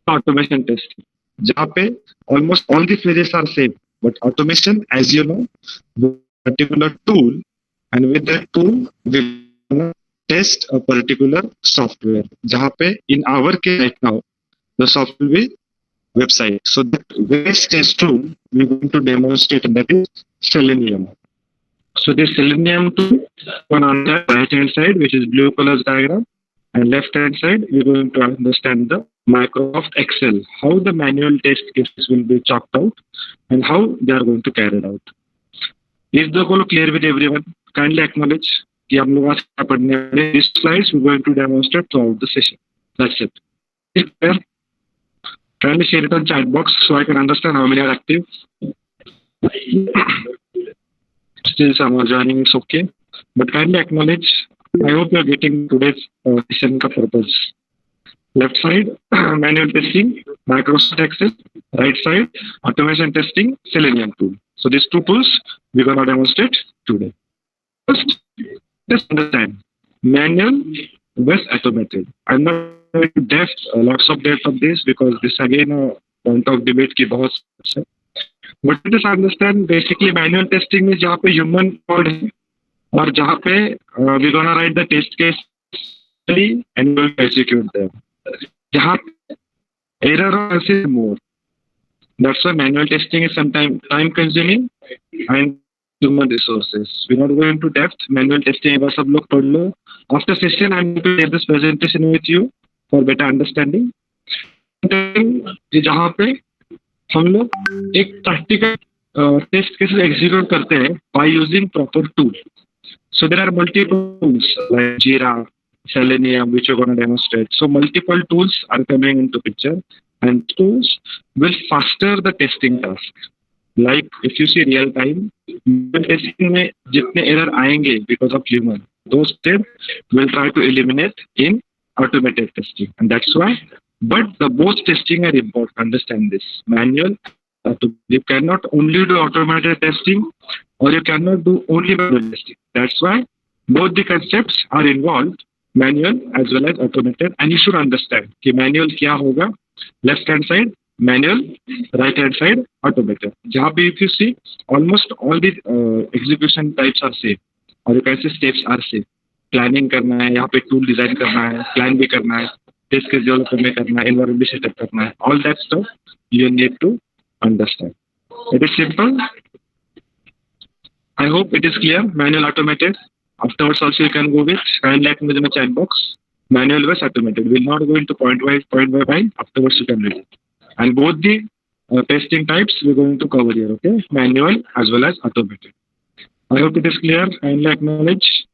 automation testing. जहाँ पे almost all the phases are same, but automation, as you know, with a particular tool, and with that tool we gonna test a particular software. जहाँ पे in our case right now the software will be website. So that various test tool we're going to demonstrate, that is Selenium. So this Selenium tool on the right hand side, which is blue colors diagram, and left hand side we're going to understand the Microsoft Excel, how the manual test cases will be chalked out and how they are going to carry it out. Is the goal clear with everyone? Kindly acknowledge कि हम लोग आज क्या पढ़ने वाले हैं. These slides we're going to demonstrate throughout the session. That's it. Is it clear? Kindly share it on chat box so I can understand how many are active. Still some are joining, it's okay. But kindly acknowledge. I hope you are getting today's session ka purpose. Left side, manual testing, Microsoft Excel. Right side, automation testing, Selenium tool. So these two tools we're going to demonstrate today. First, just understand manual versus automated. I'm not going to depth lots of depth of this because this again a point of debate की बहुत है. But just understand basically manual testing में जहाँ पे human code है और जहाँ पे we're gonna write the test case and we'll execute them. जहाँ error or more. That's why manual testing is sometimes time consuming and human resources. We're not going to depth manual testing. बस सब लोग पढ़ लो. After session, I'm going to share this presentation with you for better understanding. जहाँ पे हम लोग एक practical test cases execute करते हैं by using proper tool. So there are multiple tools like Jira, Selenium, which we're going to demonstrate. So multiple tools are coming into picture, and tools will faster the testing task. Like if you see real time, testing में जितने error आएंगे because of human, those steps will try to eliminate in automated testing, and that's why. But the both testing are important. Understand this. Manual, you cannot only do automated testing, or you cannot do only manual testing. That's why both the concepts are involved, manual as well as automated, and you should understand कि manual क्या होगा. Left hand side manual, right hand side automated. जहाँ पे if you see almost all the execution types are same, और you can say steps are same. Planning करना है, यहाँ पे tool design करना है, plan भी करना है, test case development में करना है, environment भी setup करना है. All that stuff you need to understand. It is simple. I hope it is clear. Manual, automated. Afterwards also you can go with and like in the chat box. Manual versus automated. We'll not go into point by point. Afterwards you can read it. And both the testing types we're going to cover here. Okay, manual as well as automated. I hope it is clear. Kindly acknowledge.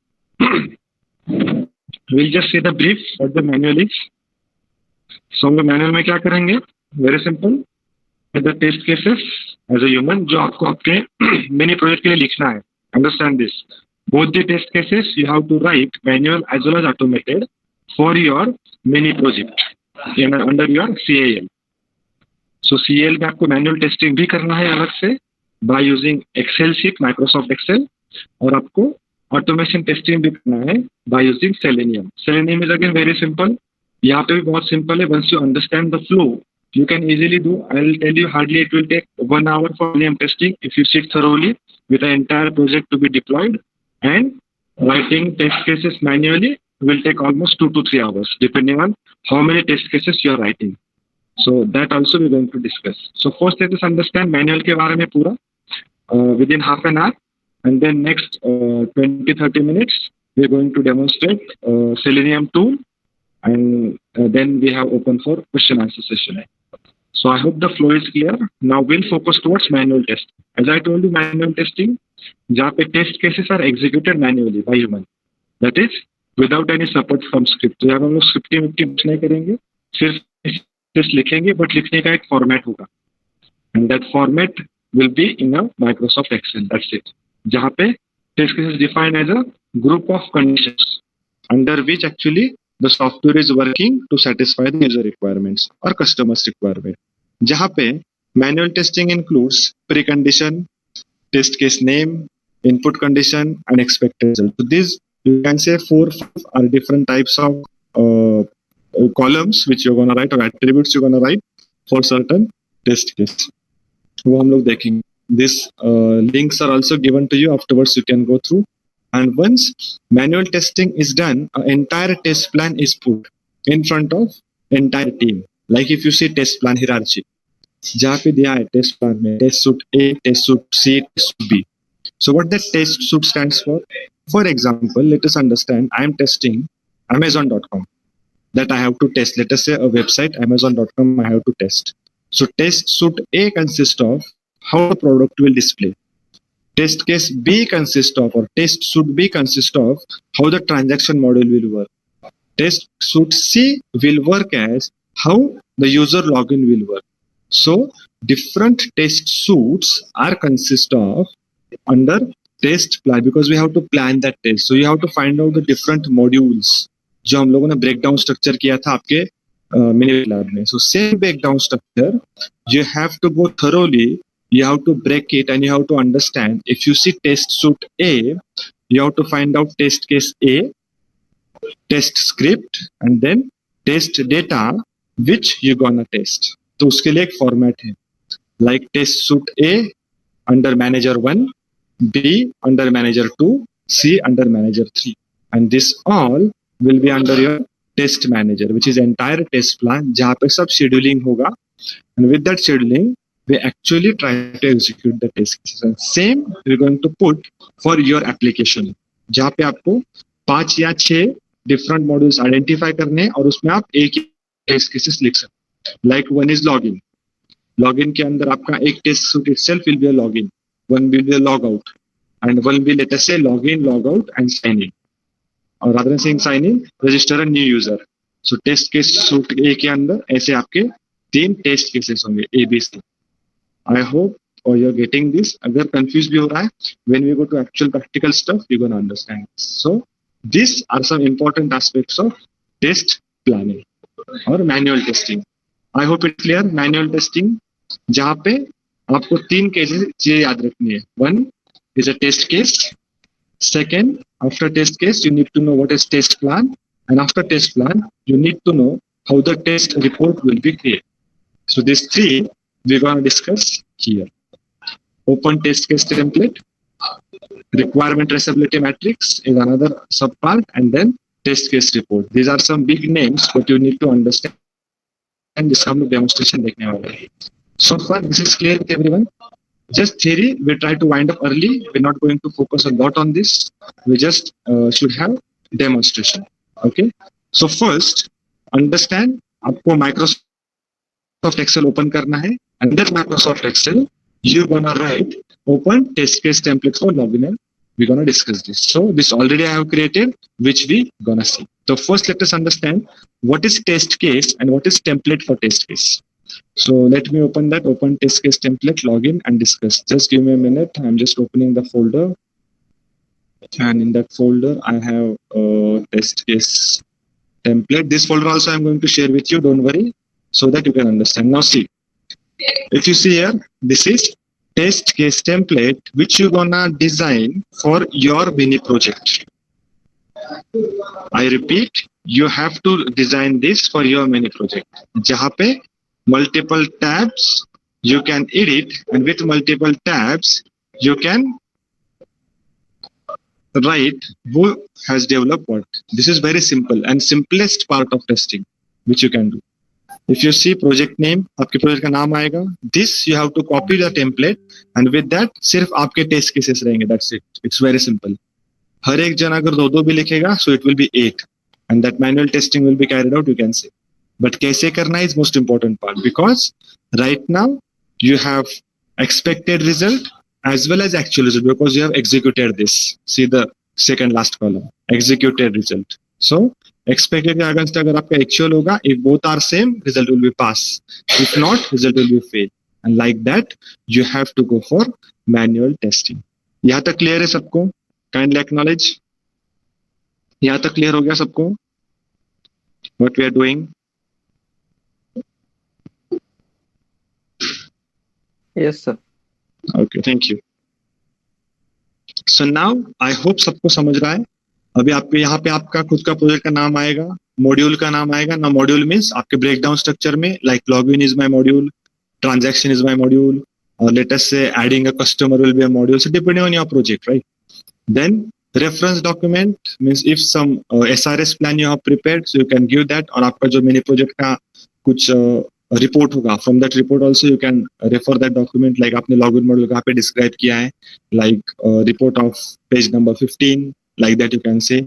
We'll just say the brief what the manual is. So the manual में क्या करेंगे? Very simple. The test cases as a human जो आपको आपके mini project के लिए लिखना है. Understand this. Both the test cases you have to write manual as well as automated for your mini project under your CAL. So CAL में आपको manual testing भी करना है अलग से by using Excel sheet, Microsoft Excel, और आपको automation testing भी करना है by using Selenium. Selenium is again very simple. यहाँ पे भी बहुत simple है. Once you understand the flow, you can easily do. I'll tell you hardly it will take 1 hour for Selenium testing if you sit thoroughly with the entire project to be deployed, and writing test cases manually will take almost 2 to 3 hours depending on how many test cases you are writing. So that also we're going to discuss. So first let us understand manual के बारे में पूरा within half an hour, and then next 20-30 minutes we're going to demonstrate Selenium tool, and then we have open for question answer session. So I hope the flow is clear. Now we'll focus towards manual testing. As I told you, manual testing जहाँ पे test cases are executed manually by human, that is without any support from script. तो यहाँ हम लोग scripting कुछ नहीं करेंगे, सिर्फ test लिखेंगे, but लिखने का एक format होगा, and that format will be in a Microsoft Excel. That's it. जहाँ पे test cases defined as a group of conditions under which actually the software is working to satisfy the user requirements or customers requirement. जहाँ पे manual testing includes precondition, test case name, input condition, and expected result. So these you can say 4 are different types of columns which you're gonna write or attributes you're gonna write for certain test case. वो हम लोग देखेंगे. This links are also given to you. Afterwards, you can go through. And once manual testing is done, an entire test plan is put in front of entire team. Like if you see test plan hierarchy, जहाँ पे दिया है test plan में test suite A, test suite C, test suite B. So what that test suite stands for? For example, let us understand I am testing Amazon.com. That I have to test. Let us say a website Amazon.com I have to test. So test suite A consists of how the product will display. Test case B consists of, or test suite B consists of how the transaction model will work. Test suite C will work as how the user login will work. So different test suites are consist of under test plan because we have to plan that test. So you have to find out the different modules जो हम लोगों ने breakdown structure किया था आपके mini lab में. So same breakdown structure, you have to go thoroughly. You have to break it and you have to understand. If you see test suite A, you have to find out test case A, test script, and then test data which you're gonna test. तो उसके लिए एक format है. Like test suite A under manager 1, B under manager 2, C under manager 3. And this all will be under your test manager, which is entire test plan, जहाँ पे सब scheduling होगा. And with that scheduling, we actually try to execute the test cases. And same we're going to put for your application, जहाँ पे आपको 5 या 6 different modules identify करने और उसमें आप एक test cases लिख सकते. Like one is login. Login के अंदर आपका एक test suite itself will be a login. One will be a logout. And one will be, let us say, login, logout, and sign in. Or rather than saying sign in, register a new user. So test case suite A के अंदर ऐसे आपके 3 test cases होंगे A, B, C. I hope or you're getting this. अगर confused भी हो रहा है, when we go to actual practical stuff, you're going to understand. So these are some important aspects of test planning or manual testing. I hope it's clear. Manual testing जहाँ पे आपको 3 cases चीजें याद रखनी है. One is a test case. Second, after test case, you need to know what is test plan. And after test plan, you need to know how the test report will be created. So these 3 we're going to discuss here. Open test case template, requirement traceability matrix is another subpart, and then test case report. These are some big names, but you need to understand. And this हम लोग demonstration देखने वाले हैं. So far, this is clear to everyone. Just theory, we try to wind up early. We're not going to focus a lot on this. We just should have demonstration. Okay. So first, understand. आपको Microsoft Excel open करना है. Under Microsoft Excel, you're gonna write open test case template for login, and we're gonna discuss this. So this already I have created, which we gonna see. So first, let us understand what is test case and what is template for test case. So let me open that open test case template, login, and discuss. Just give me a minute. I'm just opening the folder, and in that folder I have test case template. This folder also I'm going to share with you. Don't worry, so that you can understand. Now see, if you see here, this is test case template which you're gonna design for your mini project. I repeat, you have to design this for your mini project. जहाँ पे multiple tabs you can edit, and with multiple tabs you can write who has developed what. This is very simple and simplest part of testing which you can do. If you see project name, आपके project का नाम आएगा. This you have to copy the template, and with that सिर्फ आपके test cases रहेंगे. That's it. It's very simple. हर एक जन अगर 2-2 भी लिखेगा, so it will be 8, and that manual testing will be carried out, you can say. But कैसे करना is most important part, because right now you have expected result as well as actual result, because you have executed this. See the second last column, executed result. So expected के against अगर आपका actual होगा, if both are same, result will be pass. If not, result will be fail. And like that, you have to go for manual testing. यहाँ तक clear है सबको? Kindly acknowledge. यहाँ तक clear हो गया सबको? What we are doing? Yes, sir. Okay, thank you. So now I hope सबको समझ रहा है. अभी आपके यहाँ पे आपका खुद का प्रोजेक्ट का नाम आएगा. मॉड्यूल का नाम आएगा ना. मॉड्यूल मीन्स आपके ब्रेकडाउन स्ट्रक्चर में like login is my module, transaction is my module, or let us say adding a customer will be a module. So depending on your project, right? Then reference document means if some SRS plan you have prepared, so you can give that. और आपका जो mini project का कुछ report होगा, from that report also you can refer that document. Like आपने login module कहाँ पे describe किया है, like report of page number 15, like that you can say.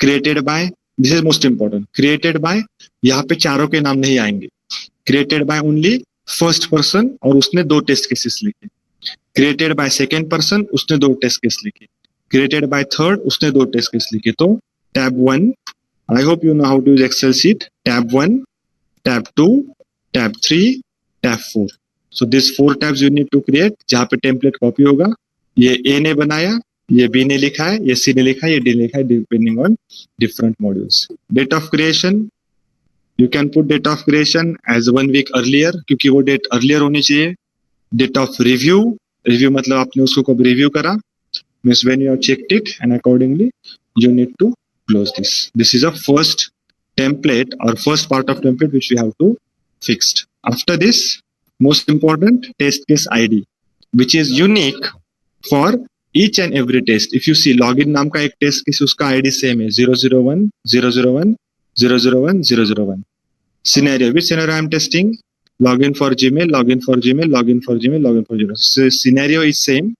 Created by, this is most important. Created by, यहाँ पे चारों के नाम नहीं आएंगे. Created by only first person और उसने 2 टेस्ट केसेस लिखे. क्रिएटेड बाय सेकेंड पर्सन, उसने 2 टेस्ट केस लिखे. क्रिएटेड बाय थर्ड, उसने 2 टेस्ट केस लिखे. तो tab 1, I hope you know how to use Excel sheet. Tab 1, tab 2, tab 3, tab 4. So this 4 tabs you need to create, जहां पे template copy होगा. ये ए ने बनाया, ये बी ने लिखा है, ये सी ने लिखा है, ये डी ने लिखा है, depending on different modules. Date of creation, you can put date of creation as 1 week earlier, क्योंकि वो डेट earlier होनी चाहिए. Date of review, review मतलब आपने उसको कब रिव्यू करा, means when you have checked it and accordingly you need to close this. This is a first template or first part of template which we have to fixed. After this, most important, test case ID, which is unique for each and every test. If you see login नाम का एक test case, उसका ID same है 001 001 001 001. Scenario, which scenario I am testing? Login for Gmail, login for Gmail, login for Gmail, login for Gmail. So scenario is same,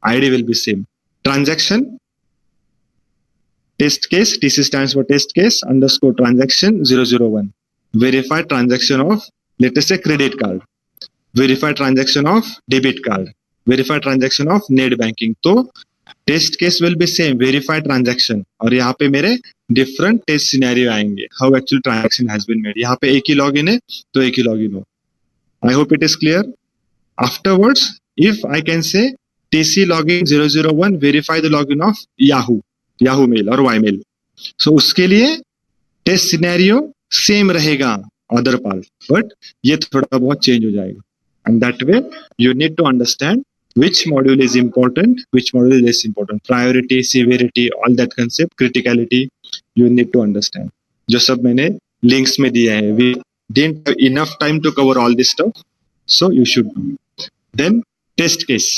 ID will be same. Transaction, test case, TC stands for test case underscore transaction 001. Verify transaction of, let us say credit card. Verify transaction of debit card. Verify transaction of net banking. तो test case will be same, verified transaction. और यहाँ पे मेरे different test scenario आएंगे, how actual transaction has been made. यहाँ पे एक ही लॉगिन है तो एक ही लॉगिन हो. I hope it is clear. Afterwards if I can say TC login 001 verify the login of Yahoo mail और वाई मेल, सो उसके लिए टेस्ट सिनेरियो सेम रहेगा अदर पार्ट, बट ये थोड़ा बहुत चेंज हो जाएगा. And that way you need to understand which module is important, which module is less important, priority, severity, all that concept, criticality, you need to understand. जो सब मैंने links में दिया है. We didn't have enough time to cover all this stuff, so you should know. Then test case.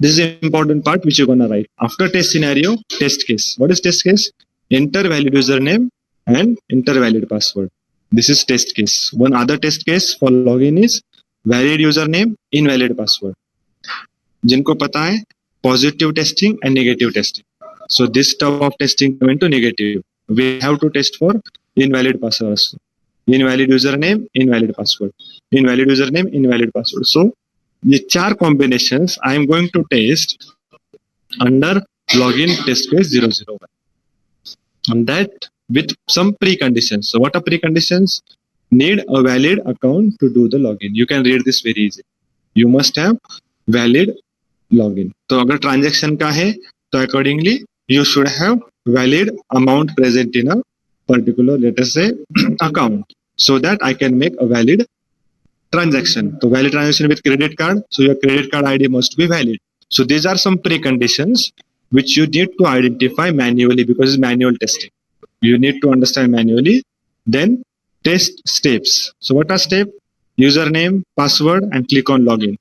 This is an important part which you're gonna write. After test scenario, test case. What is test case? Enter valid username and enter valid password. This is test case. One other test case for login is valid username, invalid password. जिनको पता है positive testing and negative testing. So this type of testing went to negative. We have to test for invalid password, invalid user name, invalid password, invalid user name, invalid password. So ये 4 combinations I am going to test under login test case 001 and that with some preconditions. So what are preconditions? Need a valid account to do the login. You can read this very easy. You must have valid login. तो अगर transaction का है तो accordingly you should have valid amount present in a particular let us say account, so that I can make a valid transaction. So valid transaction with credit card, so your credit card ID must be valid. So these are some preconditions which you need to identify manually because it's manual testing. You need to understand manually. Then test steps. So what are steps? Username, password, and click on login.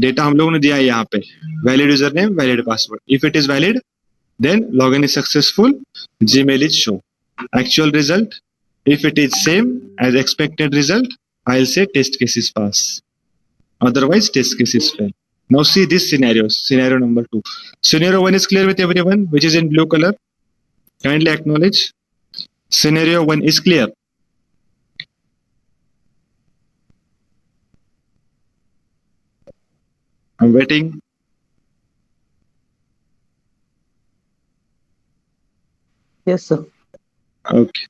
Data हम लोगों ने दिया है यहाँ पे. Valid username, valid password. If it is valid, then login is successful. Gmail is show. Actual result. If it is same as expected result, I'll say test case is pass. Otherwise, test case is fail. Now see these scenarios. Scenario number 2. Scenario 1 is clear with everyone, which is in blue color. Kindly acknowledge. Scenario 1 is clear. I'm waiting. Yes, sir. Okay.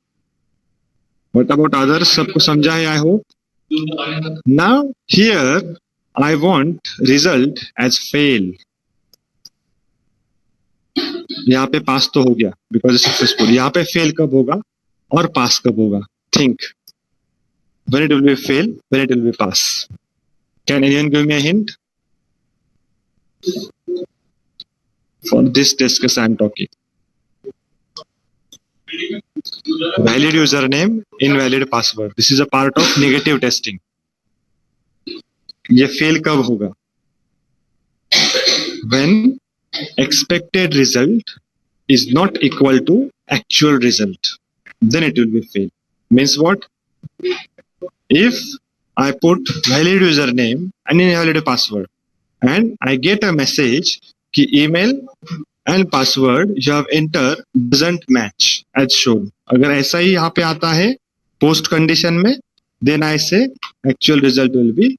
What about others? सबको समझा है, I hope. Now here I want result as fail. यहाँ पे पास तो हो गया because it's successful. यहाँ पे fail कब होगा और पास कब होगा? Think. When it will be fail, when it will be pass. Can anyone give me a hint? For this test case I am talking. valid username, invalid password. This is a part of negative testing. ये fail कब होगा? When expected result is not equal to actual result, then it will be fail. Means what? If I put valid username and invalid password and I get a message कि email and password you have entered doesn't match as shown. अगर ऐसा ही यहाँ पे आता है post condition में, then I say actual result will be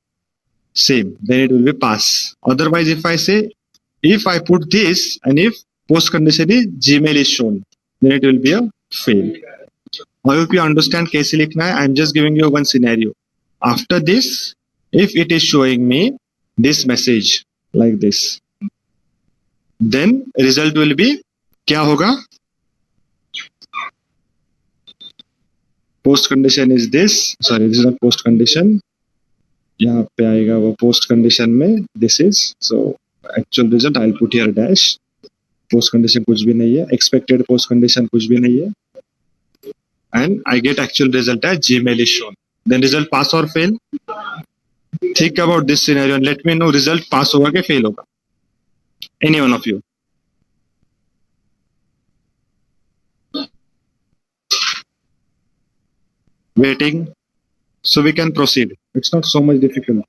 same, then it will be pass. Otherwise, if I say if I put this and if post condition is Gmail is shown, then it will be a fail. I hope you understand कैसे लिखना है. I'm just giving you one scenario. After this, if it is showing me this message like this, then result will be क्या होगा? Post condition is this. Sorry, this is not post condition. यहाँ पे आएगा वो post condition में this is. So actual result I'll put here dash. Post condition कुछ भी नहीं है. Expected post condition कुछ भी नहीं है. And I get actual result as Gmail is shown. Then result pass or fail? Think about this scenario and let me know result pass होगा कि fail होगा. Any one of you? Waiting. So we can proceed. It's not so much difficult.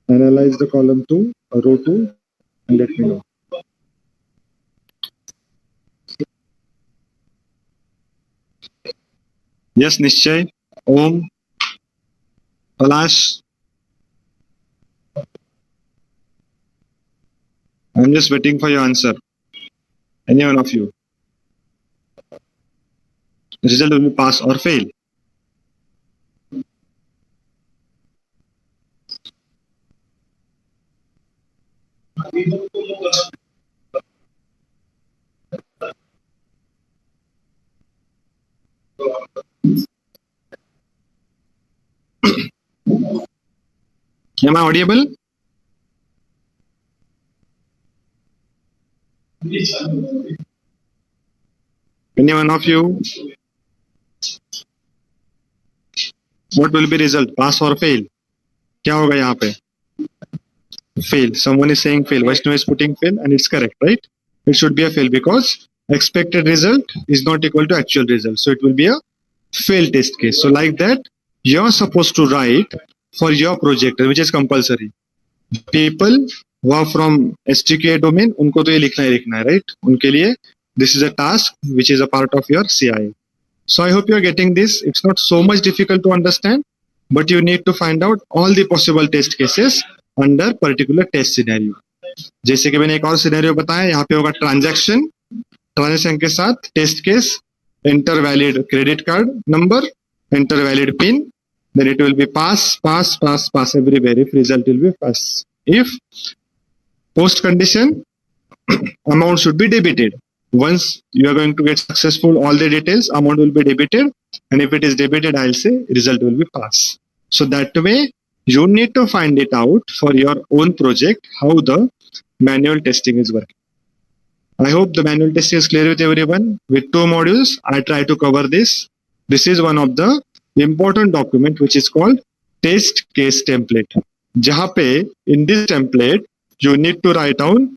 Analyze the column 2, row 2, and let me know. Yes, Nishchay, Om, Palash. I'm just waiting for your answer. Any one of you. The result will be pass or fail. Am I audible? Any one of you? What will be result? Pass or fail? क्या होगा यहाँ पे? Fail. Someone is saying fail. Vaishnav is putting fail and it's correct, right? It should be a fail because expected result is not equal to actual result. So it will be a fail test case. So like that, you're supposed to write for your project, which is compulsory. People who are from STQA domain, उनको तो ये लिखना है, right? उनके लिए this is a task which is a part of your CI. So I hope you are getting this. It's not so much difficult to understand, but you need to find out all the possible test cases under particular test scenario. जैसे कि मैंने एक और scenario बताया, यहाँ पे होगा transaction के साथ test case, enter valid credit card number, enter valid PIN, then it will be pass everywhere if result will be pass. If post condition, amount should be debited. Once you are going to get successful all the details, amount will be debited, and if it is debited, I'll say result will be pass. So that way you need to find it out for your own project how the manual testing is working. I hope the manual testing is clear with everyone. With 2 modules, I try to cover this. This is one of the important document which is called test case template. जहाँ पे in this template you need to write down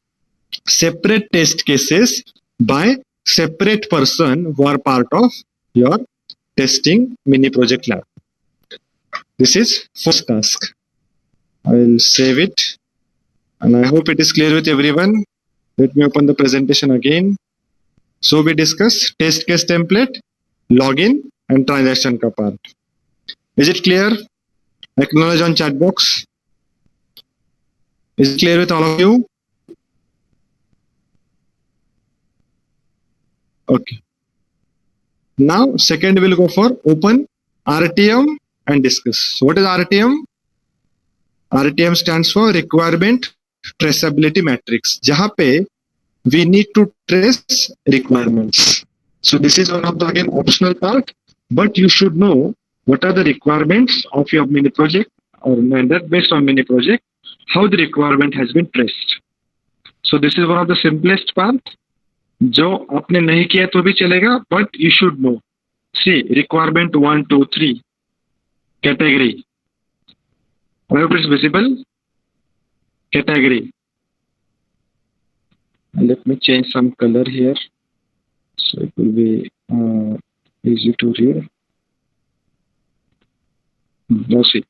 separate test cases by separate person who are part of your testing mini project lab. This is first task. I will save it and I hope it is clear with everyone. Let me open the presentation again. So we discuss test case template, login and transaction ka part. Is it clear? Acknowledge on chat box. Is it clear with all of you? Okay. Now second we'll go for open RTM and discuss. So what is RTM? RTM stands for requirement traceability matrix. जहाँ पे we need to trace requirements. So this is one of the again optional part, but you should know what are the requirements of your mini project or based on mini project, how the requirement has been traced. So this is one of the simplest part. जो आपने नहीं किया तो भी चलेगा, but you should know. See requirement 1 2 3 category. I hope it's visible. Category. Let me change some color here so it will be easy to read. Now see.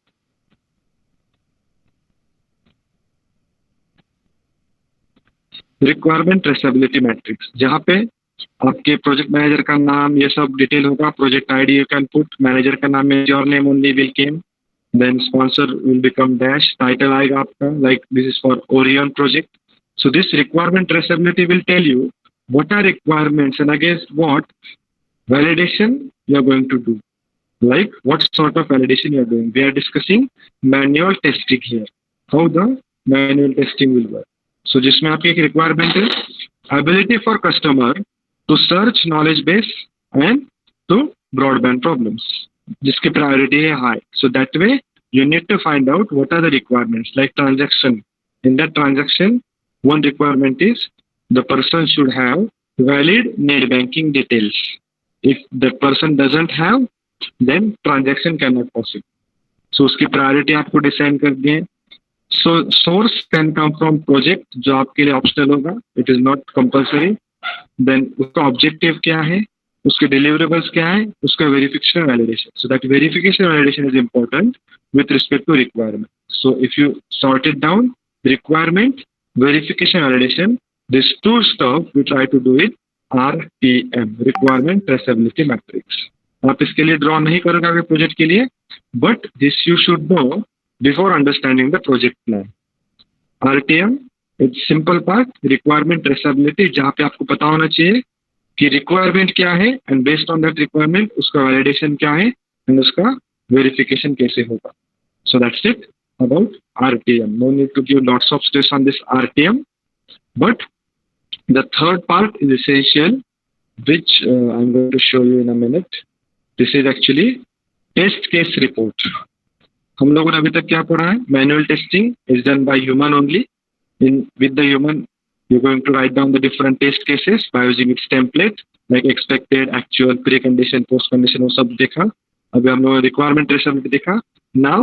Requirement traceability matrix, जहाँ पे आपके प्रोजेक्ट मैनेजर का नाम ये सब detail होगा. Project ID you can put, manager का नाम में your name only will came, then sponsor will become dash, title आएगा आपका like this is for Orion project. So this requirement traceability will tell you what are requirements and against what validation you are going to do, like what sort of validation you are doing. We are discussing manual testing here, how the manual testing will work. So जिसमें आपकी एक requirement है ability for customer to search knowledge base and to broadband problems, जिसकी priority है high. So that way you need to find out what are the requirements, like transaction. In that transaction, one requirement is the person should have valid net banking details. If the person doesn't have, then transaction cannot possible. So उसकी priority आपको decide कर दिए. So source can come from project, जो आपके लिए optional होगा. It is not compulsory. Then उसका objective क्या है, उसके deliverables क्या है, उसका verification and validation. So that verification and validation is important with respect to requirement. So if you sort it down, requirement, verification, validation, these two stuff we try to do it RTM, requirement traceability matrix. आप इसके लिए draw नहीं करोगे आपके project के लिए, but this you should no before understanding the project plan. RTM it's simple part, requirement traceability, जहाँ पे आपको पता होना चाहिए कि रिक्वायरमेंट क्या है and based on that requirement उसका वैलिडेशन क्या है एंड उसका वेरिफिकेशन कैसे होगा. So that's it about RTM. No need to give lots of stress on this RTM, but the third part is essential, which I'm going to show you in a minute. This is actually test case report. हम लोगों ने अभी तक क्या पढ़ा है? Manual testing is done by human only. With the human, you're going to write down the different test cases by using its template, like expected, actual, pre-condition, post-condition, वो सब देखा. अभी हम लोगों ने requirement traceability देखा. Now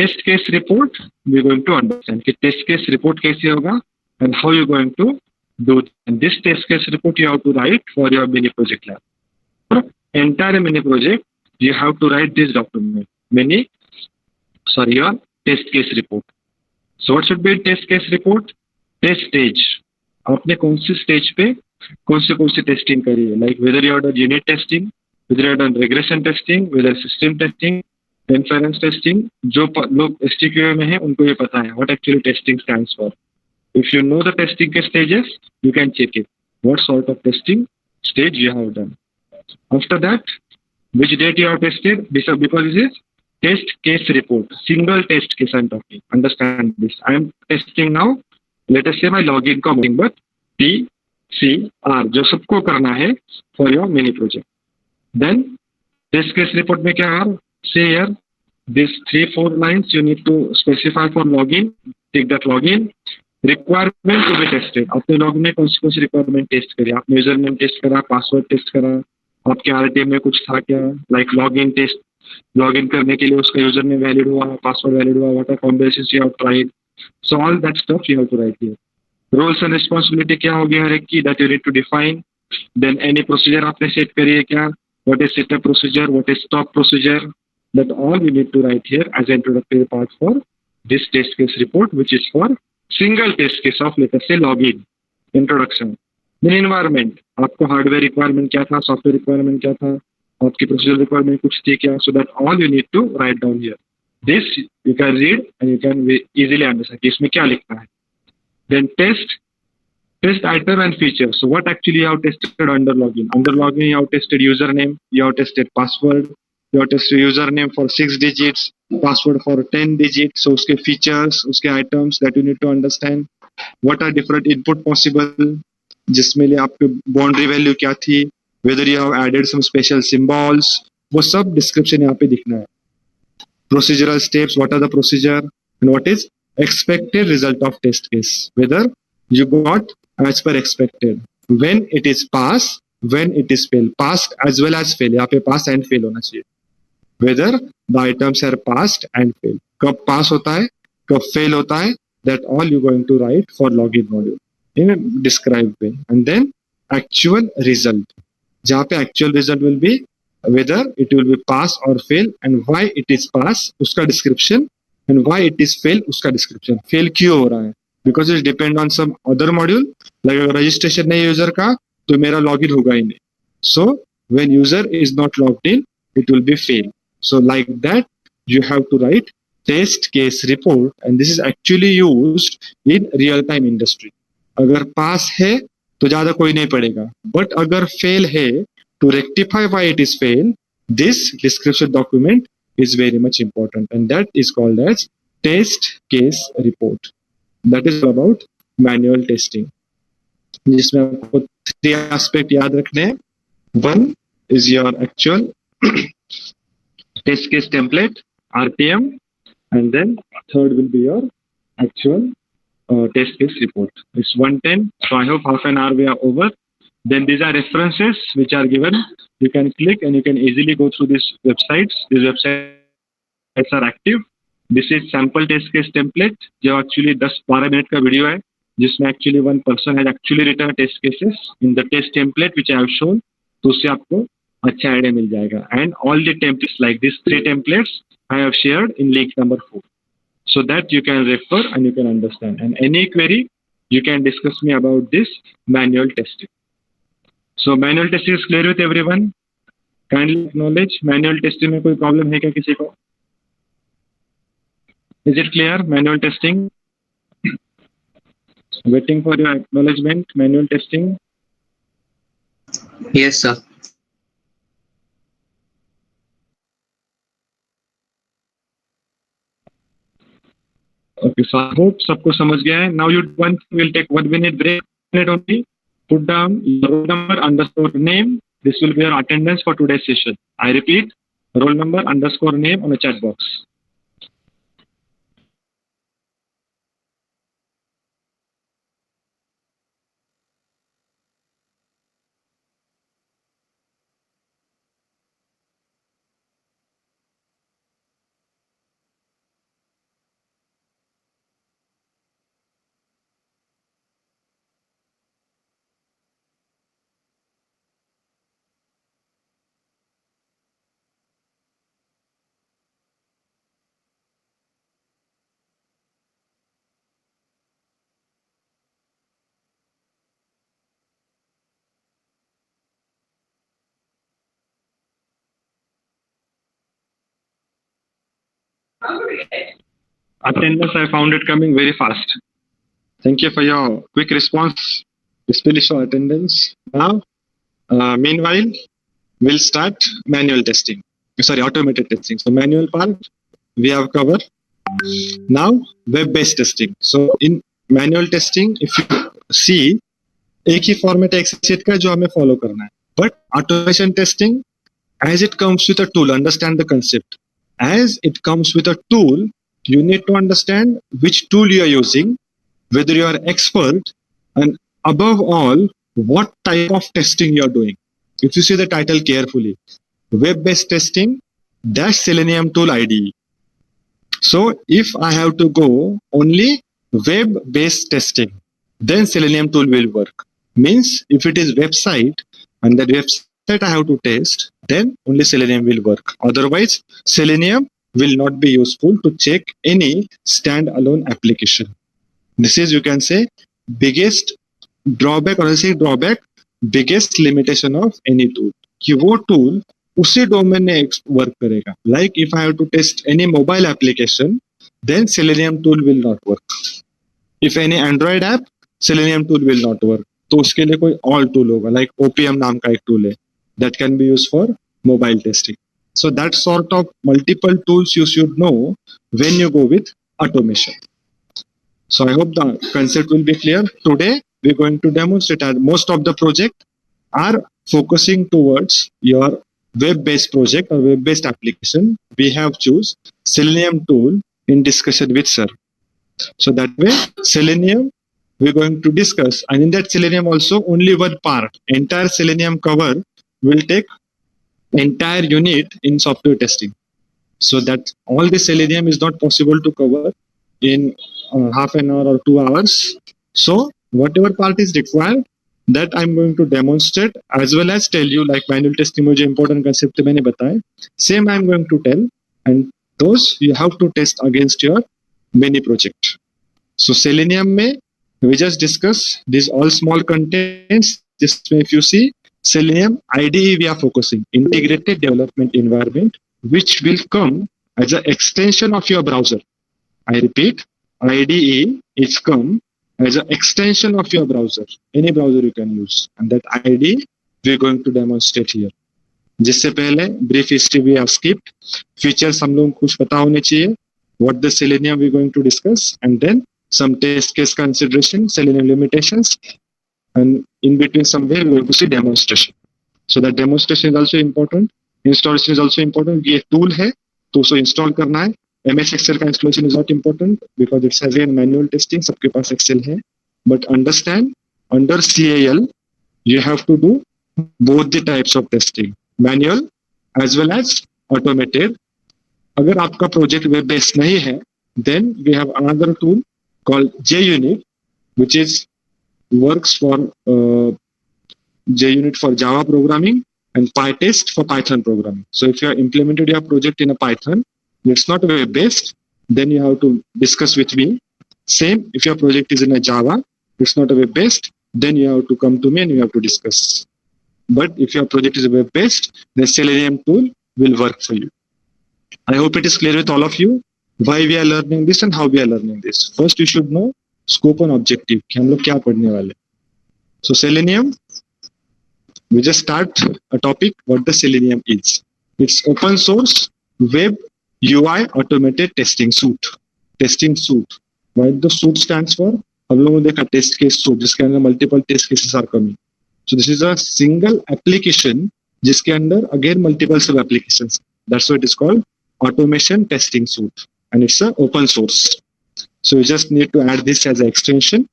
test case report we're going to understand कि test case report कैसे होगा and how you're going to do it. And this test case report you have to write for your mini project lab. For entire mini project, you have to write this document. Your test case report. So what should be test case report? Test stage. आपने कौन सी stage पे कौन सी testing करी है, like whether you have done unit testing, whether you have done regression testing, whether system testing, inference testing. जो लोग STQA में हैं उनको ये पता है what actually testing stands for. If you know the testing stages, you can check it. What sort of testing stage you have done. After that, which date you have tested? Because this is test case report. Single test case I'm talking. Understand this. I am testing now. Let us say my login coming, but TCR जो सबको करना है for your mini project. Then test case report में क्या है? Say here, these 3-4 lines you need to specify for login. Take that login. Requirement to be tested. आपने log में कौन सी रिक्वायरमेंट टेस्ट करी? आपने यूजर नेम टेस्ट करा, पासवर्ड टेस्ट करा, आपके RTM में कुछ था क्या, लाइक लॉगिन टेस्ट, लॉगिन करने के लिए उसका यूजर नेम वैलिड हुआ, पासवर्ड वैलिड हुआ, what are combinations you have tried. So all that stuff you have to write here. Roles and responsibility क्या होगी हर एक की, that you need to define. Then any procedure आपने set करी है क्या, what is setup procedure, what is stop procedure, that all you need to write here as introductory part for this test case report, which is for single test case of let us say login, introduction. Then environment, आपको hardware requirement क्या था, software requirement क्या था, आपकी procedure requirement कुछ थी क्या. So that all you need to write down here. This you can read and you can easily understand कि इसमें क्या लिखना है. Then test item and feature. So what actually you have tested under login? Under login you have tested username, you have tested password, you have tested username for 6 digits, password for 10 digits. So उसके features, उसके items that you need to understand. What are different input possible? जिसमें लिए आपके boundary value क्या थी? Whether you have added some special symbols. वो सब description यहाँ पे दिखना है. Procedural steps. What are the procedure and what is expected result of test case? Whether you got as per expected. when it is pass, when it is fail, past as well as fail. यहाँ पे pass and fail होना चाहिए. Whether the items are passed and fail. कब pass होता है, कब fail होता है, that all you going to write for login module in a described way. And then actual result. जहाँ पे actual result will be whether it will be pass or fail and why it is pass उसका description and why it is fail उसका description. Fail क्यों हो रहा है? Because it depend on some other module. Like अगर registration नहीं user का तो मेरा login होगा ही नहीं. So when user is not logged in, it will be fail. So like that, you have to write test case report, and this is actually used in real time industry. अगर pass है तो ज्यादा कोई नहीं पड़ेगा, but अगर fail है, to rectify why it is fail, this description document is very much important, and that is called as test case report. That is about manual testing. जिसमें आपको 3 aspect याद रखने हैं. One is your actual test case template, RTM, and then third will be your actual test case report. It's 110. So I hope half an hour we are over. Then these are references which are given. You can click and you can easily go through these websites. These websites are active. This is sample test case template, जो actually 10-12 minute का video है, जिसमें actually one person has actually written test cases in the test template which I have shown. तो उससे आपको अच्छा idea मिल जाएगा. And all the templates like these 3 templates I have shared in link number 4, so that you can refer and you can understand. And any query you can discuss me about this manual testing. So manual testing is clear with everyone. Kindly acknowledge manual testing में कोई problem है क्या किसी को? Is it clear? Manual testing. Waiting for your acknowledgement. Manual testing. Yes, sir. Okay, so I hope सबको समझ गया है. Now you will take 1 minute break. Minute only. Put down your roll number underscore name. This will be your attendance for today's session. I repeat, roll number underscore name on the chat box. Attendance, I found it coming very fast. Thank you for your quick response. Especially for attendance. Now, meanwhile, we'll start manual testing. Sorry, automated testing. So manual part we have covered. Now, web-based testing. So in manual testing, if you see, एक ही format एक्सेट का जो हमें follow करना है. But automation testing, as it comes with a tool, understand the concept. As it comes with a tool, you need to understand which tool you are using, whether you are expert, and above all, what type of testing you are doing. If you see the title carefully, web-based testing dash Selenium tool IDE. So if I have to go only web-based testing, then Selenium tool will work. Means if it is website and that website I have to test, then only Selenium will work. Otherwise, Selenium will not be useful to check any standalone application. This is, you can say, biggest drawback, or I say drawback, biggest limitation of any tool. कि वो tool उसी domain में work करेगा. Like if I have to test any mobile application, then Selenium tool will not work. If any Android app, Selenium tool will not work. तो उसके लिए कोई और tool होगा, like OPM नाम का एक tool है, that can be used for mobile testing. So that sort of multiple tools you should know when you go with automation. So I hope the concept will be clear. Today we're going to demonstrate that most of the project are focusing towards your web-based project or web-based application. We have choose Selenium tool in discussion with sir. So that way Selenium we're going to discuss. And in that Selenium also, only one part, entire Selenium cover will take entire unit in software testing. So that all the Selenium is not possible to cover in half an hour or 2 hours. So whatever part is required, that I'm going to demonstrate as well as tell you, like manual testing में जो important concept मैंने बताए, same I'm going to tell, and those you have to test against your mini project. So Selenium में we just discuss these all small contents. Just if you see Selenium IDE, we are focusing integrated development environment, which will come as an extension of your browser. I repeat, IDE is come as an extension of your browser. Any browser you can use, and that IDE we're going to demonstrate here. जिससे पहले brief history we have skipped. Features हम लोग कुछ पता होने चाहिए. What the Selenium we're going to discuss, and then some test case consideration, Selenium limitations, and in between somewhere we're going to see demonstration. So that demonstration is also important. Installation is also important. ये tool है तो उसको install करना है. MS Excel का installation is not important because it's again manual testing. सबके पास Excel है. But understand, under CAL you have to do both the types of testing, manual as well as automated. अगर आपका project web based नहीं है, then we have another tool called JUnit, which is works for JUnit for Java programming and PyTest for Python programming. So if you have implemented your project in a Python, it's not web based, then you have to discuss with me. Same, if your project is in a Java, it's not a web based, then you have to come to me and you have to discuss. But if your project is web based, the Selenium tool will work for you. I hope it is clear with all of you why we are learning this and how we are learning this. First, you should know scope and objective. कि हम लोग क्या पढ़ने वाले. So Selenium, we just start a topic what the Selenium is. It's open source web UI automated testing suite. Testing suite. What the suite stands for? हम लोगों ने देखा test case suite जिसके अंदर multiple test cases are coming. So this is a single application जिसके अंदर again multiple sub applications. That's why it is called automation testing suite, and it's a open source. So you just need to add this as an extension,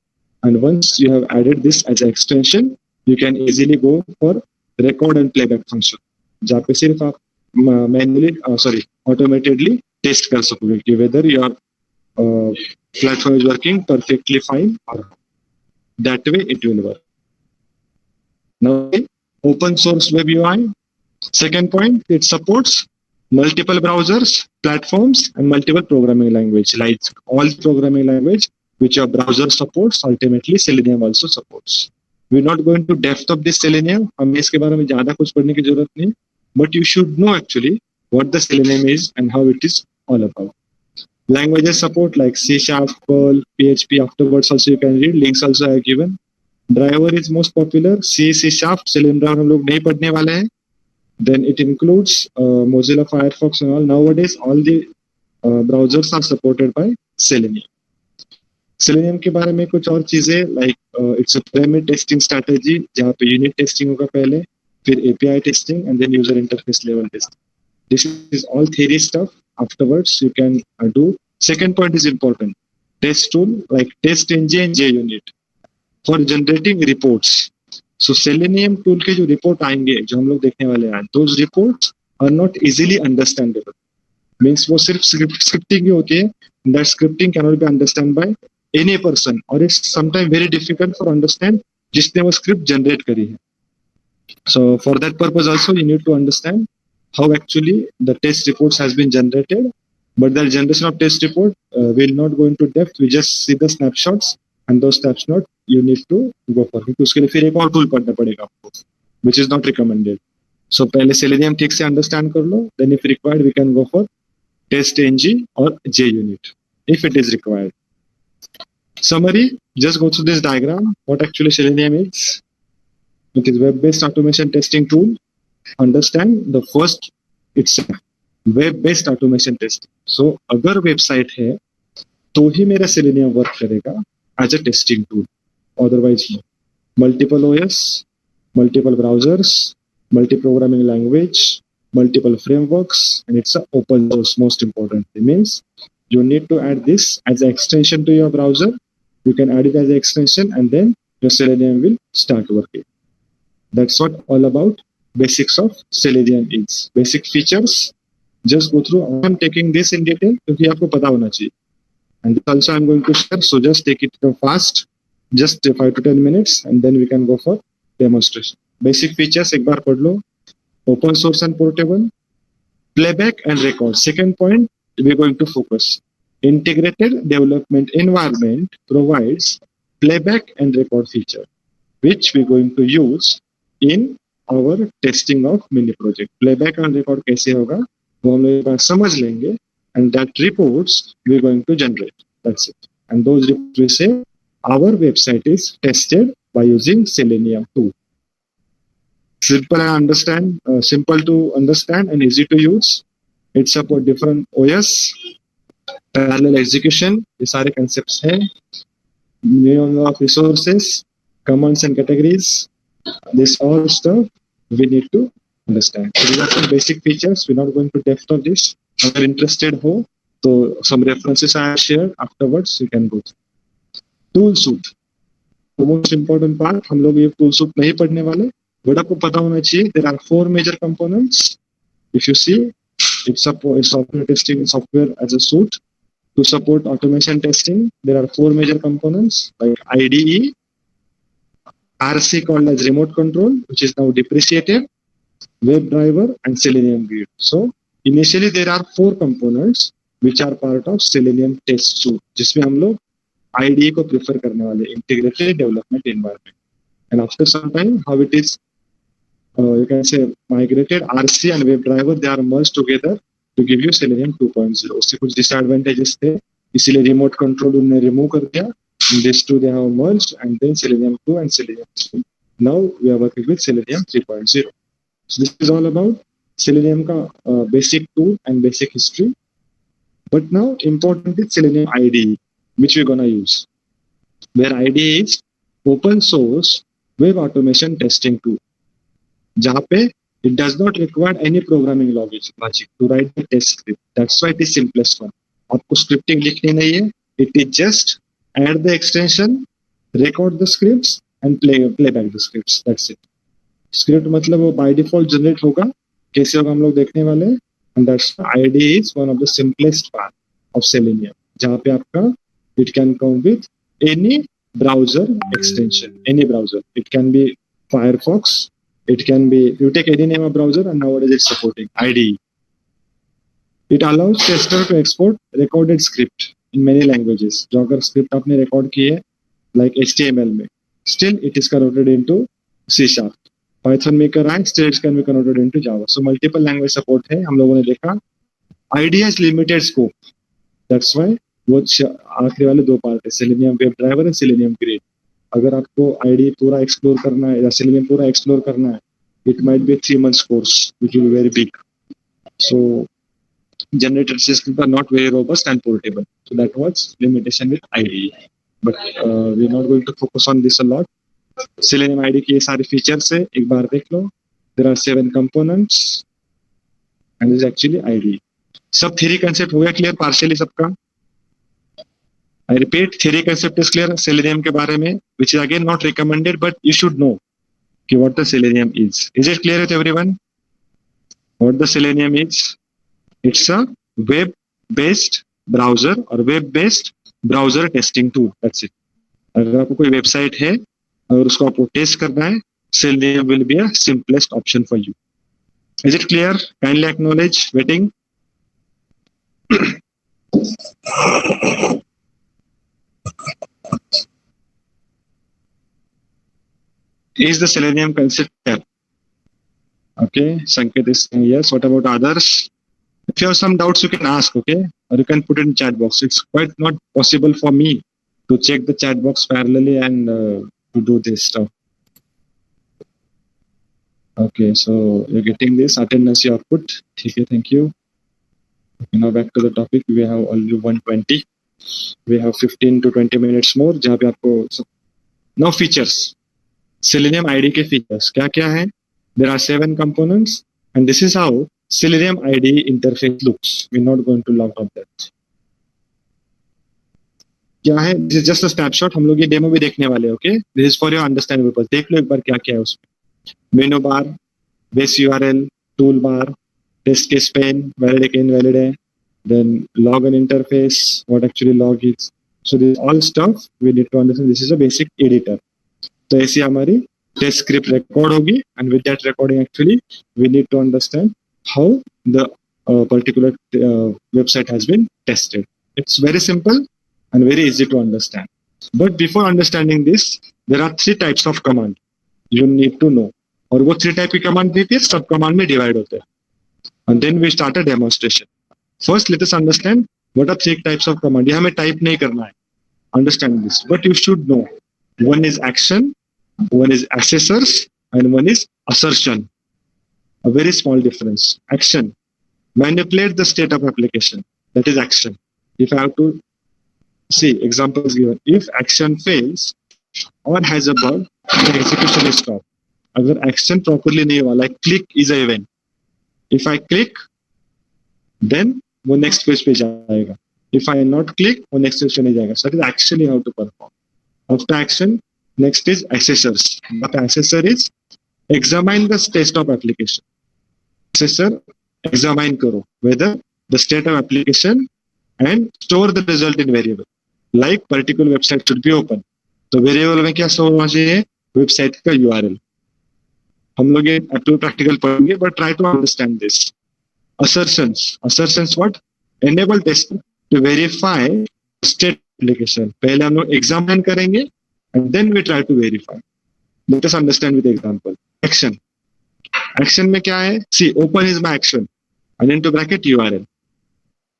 and once you have added this as an extension, you can easily go for record and playback function. जहाँ पे सिर्फ आप manually automatedly test कर सकोगे कि whether your platform is working perfectly fine or not. That way it will work. Now open source web UI. Second point, it supports multiple browsers, platforms, and multiple programming language. Like all programming language which your browser supports, ultimately Selenium also supports. We're not going to depth of this Selenium. हमें इसके बारे में ज़्यादा कुछ पढ़ने की जरूरत नहीं. But you should know actually what the Selenium is and how it is all about. Languages support like C#, Perl, PHP. Afterwards also you can read. Links also are given. Driver is most popular. C#, Selenium driver हम लोग नहीं पढ़ने वाले हैं. Then it includes Mozilla Firefox and all. Nowadays, all the browsers are supported by Selenium. Selenium के बारे में कुछ और चीजें like it's a pyramid testing strategy जहाँ पे unit testing होगा पहले, फिर API testing and then user interface level testing. This is all theory stuff. Afterwards, you can do. Second point is important. Test tool like TestNG and JUnit for generating reports. So Selenium tool के जो report आएंगे जो हम लोग देखने वाले हैं, those reports are not easily understandable. Means वो सिर्फ scripting ही होती है. That scripting cannot be understood by any person, or it's sometimes very difficult for understand जिसने वो script generate करी है. So for that purpose also you need to understand how actually the test reports has been generated. But the generation of test report will not go into depth. We just see the snapshots, and those snapshots you need to go for. क्योंकि उसके लिए फिर एक और tool पढ़ना पड़ेगा आपको, which is not recommended. So पहले Selenium ठीक से understand कर लो. Then if required, we can go for TestNG or JUnit if it is required. Summary: just go through this diagram. What actually Selenium is? It is web-based automation testing tool. Understand the first, it's a web-based automation testing. So अगर website है तो ही मेरा Selenium work करेगा as a testing tool. Otherwise no. Multiple OS, multiple browsers, multi-programming language, multiple frameworks, and it's an open source. Most important, it means you need to add this as an extension to your browser, you can add it as an extension, and then your Selenium will start working. That's what all about basics of Selenium is. Basic features, just go through. I'm taking this in detail क्योंकि आपको पता होना चाहिए. And also I'm going to share, so just take it fast, just 5 to 10 minutes, and then we can go for demonstration. Basic features एक बार पढ़ लो. Open source and portable, playback and record. Second point we're going to focus. Integrated development environment provides playback and record feature, which we're going to use in our testing of mini project. Playback and record कैसे होगा वो हम लोग एक बार समझ लेंगे, and that reports we're going to generate. That's it. And those reports we say our website is tested by using Selenium 2. Simple to understand and easy to use. It supports different OS, parallel execution, ये सारे concepts हैं. Minimum of resources, commands and categories. This all stuff we need to understand. So these are some basic features. We're not going to depth of this. If you're interested हो, so some references I have shared afterwards. You can go through. Tool suite. The most important part. हम लोग ये tool suite नहीं पढ़ने वाले. But आपको पता होना चाहिए. There are 4 major components. If you see, it supports software testing software as a suite. To support automation testing, there are 4 major components like IDE, RC called as remote control, which is now depreciated, WebDriver, and Selenium Grid. So initially there are 4 components which are part of Selenium test suite, जिसमें हम लोग IDE को prefer करने वाले, integrated development environment. And after some time, how it is, you can say migrated, RC and WebDriver, they are merged together to give you Selenium 2.0. उससे कुछ disadvantages थे, इसीलिए remote control उन्होंने remove कर दिया. These two they have merged, and then Selenium 2 and Selenium 3. Now we are working with Selenium 3.0. So this is all about Selenium ka basic tool and basic history. But now important is Selenium IDE, which we're gonna use. Where IDE is open source web automation testing tool. जहाँ पे it does not require any programming logic to write the test script. That's why it is simplest one. आपको scripting लिखनी नहीं है. It is just add the extension, record the scripts, and play back the scripts. That's it. Script मतलब वो by default generate होगा. कैसे होगा हम लोग देखने वाले हैं. And that's IDE is one of the simplest part of Selenium. जहाँ पे आपका it can come with any browser extension, any browser. It can be Firefox. It can be, you take any name of browser, and nowadays it's supporting IDE. It allows tester to export recorded script in many languages. जो अगर script आपने record की है, like HTML में, still it is converted into C#. Python में कर रहा है, still it can be converted into Java. So multiple language support है. हम लोगों ने देखा. IDE has limited scope. That's why वो आखिरी वाले 2 पार्ट है, Selenium WebDriver and Selenium Grid. अगर आपको IDE पूरा एक्सप्लोर करना है या Selenium पूरा एक्सप्लोर करना है, it might be a 3 months course, which will be very big. So generated systems are not very robust and portable. So that was limitation with IDE. But we're not going to focus on this a lot. Selenium IDE की ये सारे features है, एक बार देख लो. There are 7 components, and this is actually IDE. सब theory concept हो गया clear partially सबका. I repeat, theory concept is clear Selenium के बारे में, which is again not recommended, but you should know कि what the Selenium is. Is it clear with everyone? What the Selenium is? It's a web-based browser or web-based browser testing tool. That's it. अगर आपको कोई website है, अगर उसको आपको test करना है, Selenium will be a simplest option for you. Is it clear? Kindly acknowledge. Waiting. Is the Selenium concept clear? Okay, Sanket is saying yes. What about others? If you have some doubts, you can ask, okay? Or you can put it in chat box. It's quite not possible for me to check the chat box parallelly and to do this stuff. Okay, so you're getting this attendance you have put. Okay, thank you. Okay, now back to the topic. We have only 120. We have 15 to 20 minutes more. जहाँ पे आपको now features. Selenium IDE के features क्या क्या हैं? There are 7 components, and this is how Selenium IDE interface looks. We're not going to log out that. क्या है, this is just a snapshot, हम लोग ये डेमो भी देखने वाले हैं, okay, this is for your understanding purpose. देख लो एक बार क्या क्या है उसमें। Menu bar, base URL, tool bar, test case pane, valid है कि इनवैलिड है, then log in interface, what actually log is, so this all stuff we need to understand, this is a basic editor. तो ऐसी हमारी test script record होगी, and with that recording actually we need to understand how the particular website has been tested. It's very simple and very easy to understand. But before understanding this, there are 3 types of command you need to know. और वो 3 type की command दी थी, सब command में divide होते हैं. And then we start a demonstration. First, let us understand what are 3 types of command. ये हमें type नहीं करना है. Understand this. But you should know. One is action, one is accessors, and one is assertion. A very small difference. Action. Manipulate the state of application. That is action. If I have to see examples given, if action fails or has a bug, the execution is stopped. अगर action properly नहीं हुआ, like click is an event. If I click, then वो next phase पे जाएगा. If I not click, वो next phase पे नहीं जाएगा. So that is action you have to perform. After action, next is accessors. What accessor is? Examine the state of application. Accessor examine करो whether the state of application and store the result in variable. Like particular website should be open. तो variable में क्या store होना चाहिए? Website का URL. हम लोग ये actual practical पढ़ेंगे, but try to understand this. Assertions. Assertions what? Enable tester to verify state application. पहले हम लोग examine करेंगे and then we try to verify. Let us understand with example. Action. Action में क्या है? See, open is my action, and into bracket URL.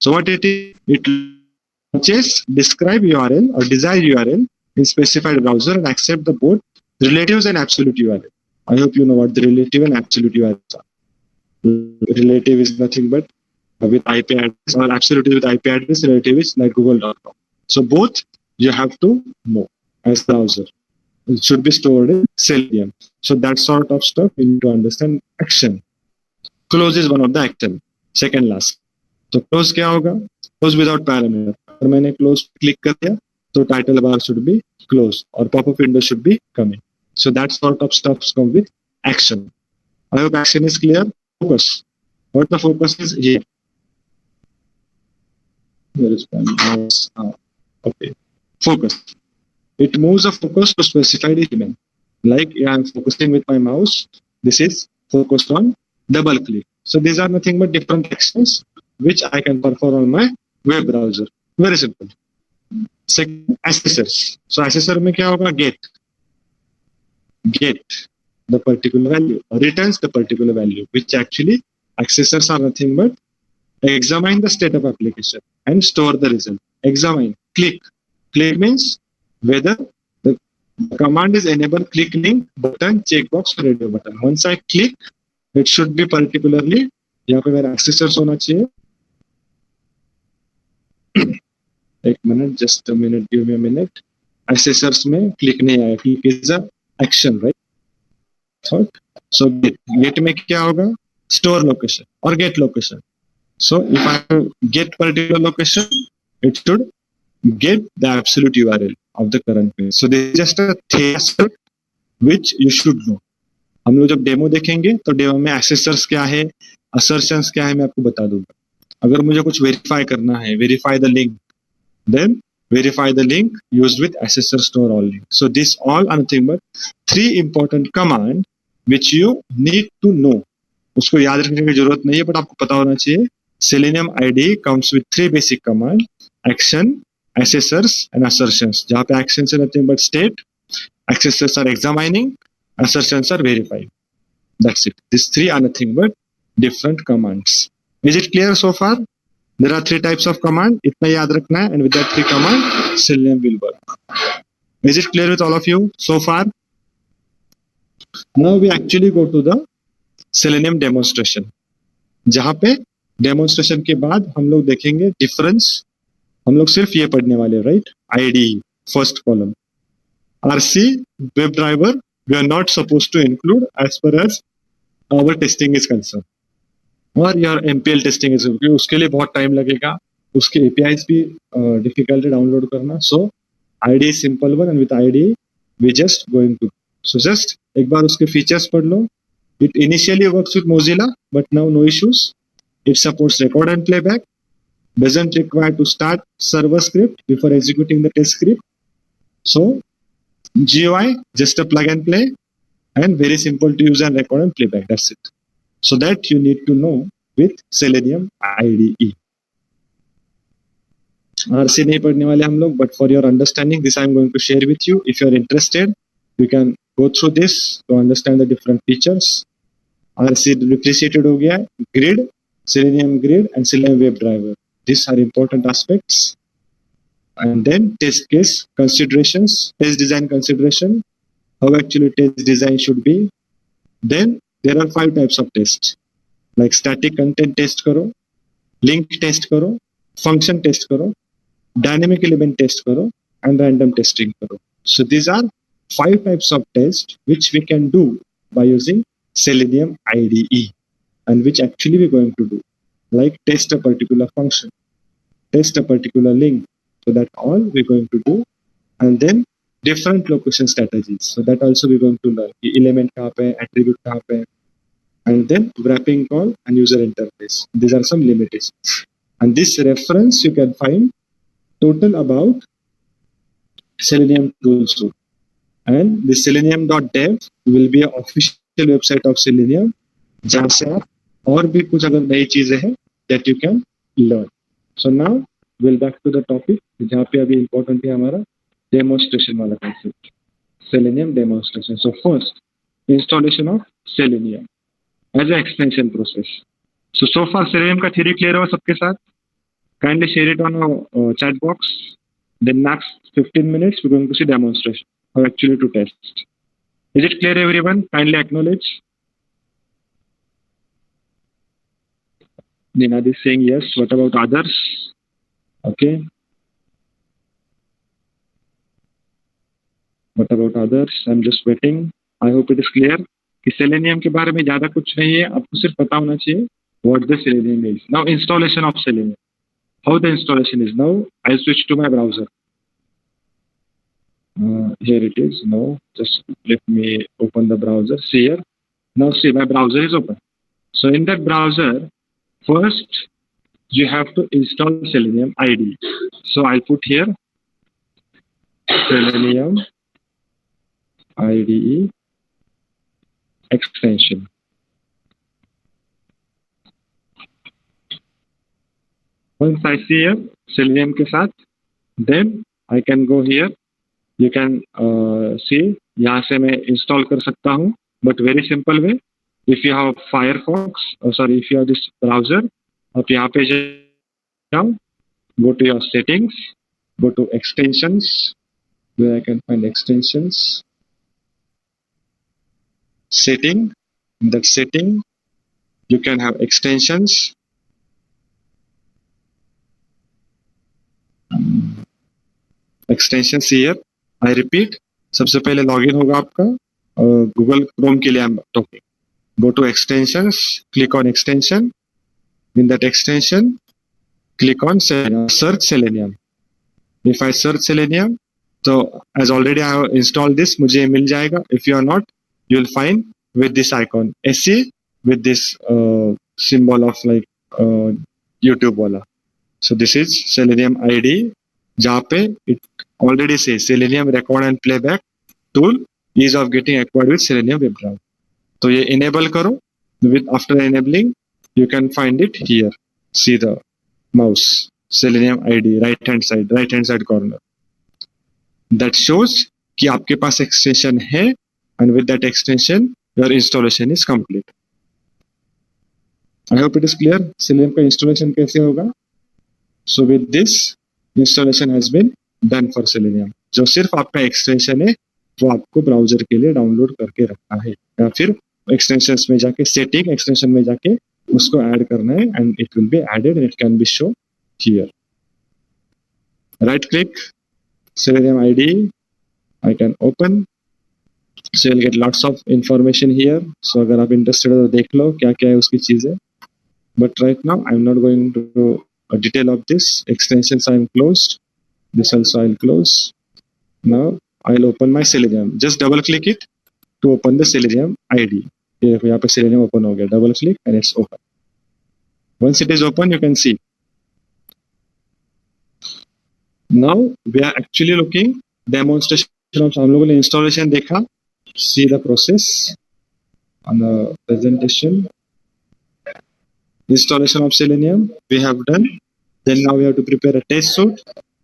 So what it is? It launches describe URL or desired URL in specified browser and accept the both relatives and absolute URL. I hope you know what the relative and absolute URLs are. Relative is nothing but with IP address, or absolute is with IP address, relative is like google.com. So both you have to know as browser. It should be stored in Selenium. So that sort of stuff you need to understand. Action. Close is one of the action. Second last. तो close क्या होगा? Close without parameter. अगर मैंने close click कर दिया, तो title bar should be closed or pop-up window should be coming. So that sort of stuff come with action. I hope action is clear. Focus. What the focus is here? Where is my mouse? Okay. Focus. It moves a focus to specified element. Like I am focusing with my mouse. This is focused on double click. So these are nothing but different actions which I can perform on my web browser. Very simple. Second, accessors. So accessor में क्या होगा? Get the particular value, returns the particular value, which actually accessors are nothing but examine the state of application and store the result. Examine. Click. Click means whether the command is enable click link button, checkbox or radio button. Once I click, it should be particularly यहाँ पे मेरा accessors होना चाहिए. एक minute, just a minute, give me a minute. Accessors में click नहीं आया. Click is a action, right? Third. So get में क्या होगा? Store location or get location. So if I get particular location, it should get the absolute URL of the current page. So this is just a theory which you should know. हम लोग जब demo देखेंगे तो demo में accessors क्या है, assertions क्या है, मैं आपको बता दूंगा. अगर मुझे कुछ वेरीफाई करना है, verify the link, then verify the link used with accessor store all link. So this all are nothing but 3 important command which you need to know. उसको याद रखने की जरूरत नहीं है, but आपको पता होना चाहिए. Selenium IDE comes with 3 basic command: action, accessors and assertions. जहाँ पे actions are nothing but state, accessors are examining, assertions are verifying. That's it. These 3 are nothing but different commands. Is it clear so far? There are 3 types of command. इतना याद रखना है, and with that 3 command, Selenium will work. Is it clear with all of you so far? Now we actually go to the Selenium demonstration. जहाँ पे demonstration के बाद हम लोग देखेंगे difference. हम लोग सिर्फ ये पढ़ने वाले, right? IDE, first column. RC, WebDriver, we are not supposed to include as far as our testing is concerned. और your MPL testing is, उसके लिए बहुत टाइम लगेगा. उसके APIs भी डिफिकल्ट है डाउनलोड करना. सो IDE is simple one, and with IDE we just going to. So just एक बार उसके फीचर्स पढ़ लो. It initially works with Mozilla, but now no issues. It supports record and playback. Doesn't require to start server script before executing the test script. So GUI just a plug and play, and very simple to use and record and playback. That's it. So that you need to know with Selenium IDE. RC नहीं पढ़ने वाले हम लोग, but for your understanding, this I am going to share with you. If you are interested, you can go through this to understand the different features. RC depreciated हो गया है. Grid, Selenium Grid, and Selenium WebDriver. These are important aspects. And then test case considerations, test design consideration, how actually test design should be. Then there are 5 types of tests, like static content test करो, link test करो, function test करो, dynamic element test करो, and random testing करो. So these are 5 types of tests which we can do by using Selenium IDE, and which actually we're going to do, like test a particular function, test a particular link. So that all we're going to do, and then different location strategies. So that also we're going to learn. Element कहाँ पे, attribute कहाँ पे, and then wrapping call and user interface. These are some limitations. And this reference you can find total about Selenium tools too. And the selenium.dev will be an official website of Selenium, जहाँ से आप और भी कुछ अगर नई चीजें हैं that you can learn. So now we'll back to the topic, जहाँ पे अभी important है हमारा demonstration वाला concept, Selenium demonstration. So first, installation of Selenium as an extension process. So far Selenium का theory clear हुआ सबके साथ? Kindly share it on a chat box. Then next 15 minutes we're going to see demonstration, how actually to test. Is it clear everyone? Kindly acknowledge. Ninad is saying yes. What about others? Okay. What about others? I'm just waiting. I hope it is clear कि Selenium के बारे में ज़्यादा कुछ नहीं है, आपको सिर्फ पता होना चाहिए what the Selenium is. Now installation of Selenium. How the installation is. Now I switch to my browser. Here it is. Now just let me open the browser. See here. Now see, my browser is open. So in that browser, first you have to install Selenium IDE. So I'll put here Selenium IDE extension. Once I see here Selenium के साथ, then I can go here. You can see यहाँ से मैं install कर सकता हूँ, but very simple way. If you have Firefox, if you have this browser, आप यहाँ पे जाओ, go to your settings, go to extensions, where I can find extensions, setting. In that setting, you can have extensions. Extensions here. I repeat, सबसे पहले login होगा आपका Google Chrome के लिए I'm talking. Go to extensions, click on extension. In that extension, click on search Selenium. If I search Selenium, so as already I have installed this, मुझे मिल जाएगा. If you are not, you will find with this icon SE with this symbol of like YouTube वाला. So this is Selenium IDE, जहाँ पे it already says Selenium record and playback tool, ease of getting acquired with Selenium WebDriver. तो ये enable करो. With after enabling, you can find it here. See the mouse, Selenium IDE, right hand side corner. That shows कि आपके पास extension है, and with that extension, your installation is complete. I hope it is clear. Selenium का installation कैसे होगा? So with this, installation has been done for Selenium. जो सिर्फ आपका extension है, वो आपको ब्राउजर के लिए डाउनलोड करके रखना है, या फिर extensions में जाके setting extension में जाके उसको ऐड करना है, and it will be added and it can be shown here. Right click, Selenium IDE, I can open. So you'll get lots of information here. So अगर आप interested हो तो देख लो क्या क्या है उसकी चीजें. But right now I'm not going to a detail of this. Extensions I am closed. This also I'll close. Now I'll open my Selenium. Just double click it to open the Selenium ID. ये देखो यहाँ पे Selenium open हो गया. Double click and it's open. Once it is open, you can see. Now we are actually looking demonstration of हम लोगों ने installation देखा. See the process on the presentation. Installation of Selenium we have done. Then now we have to prepare a test suite.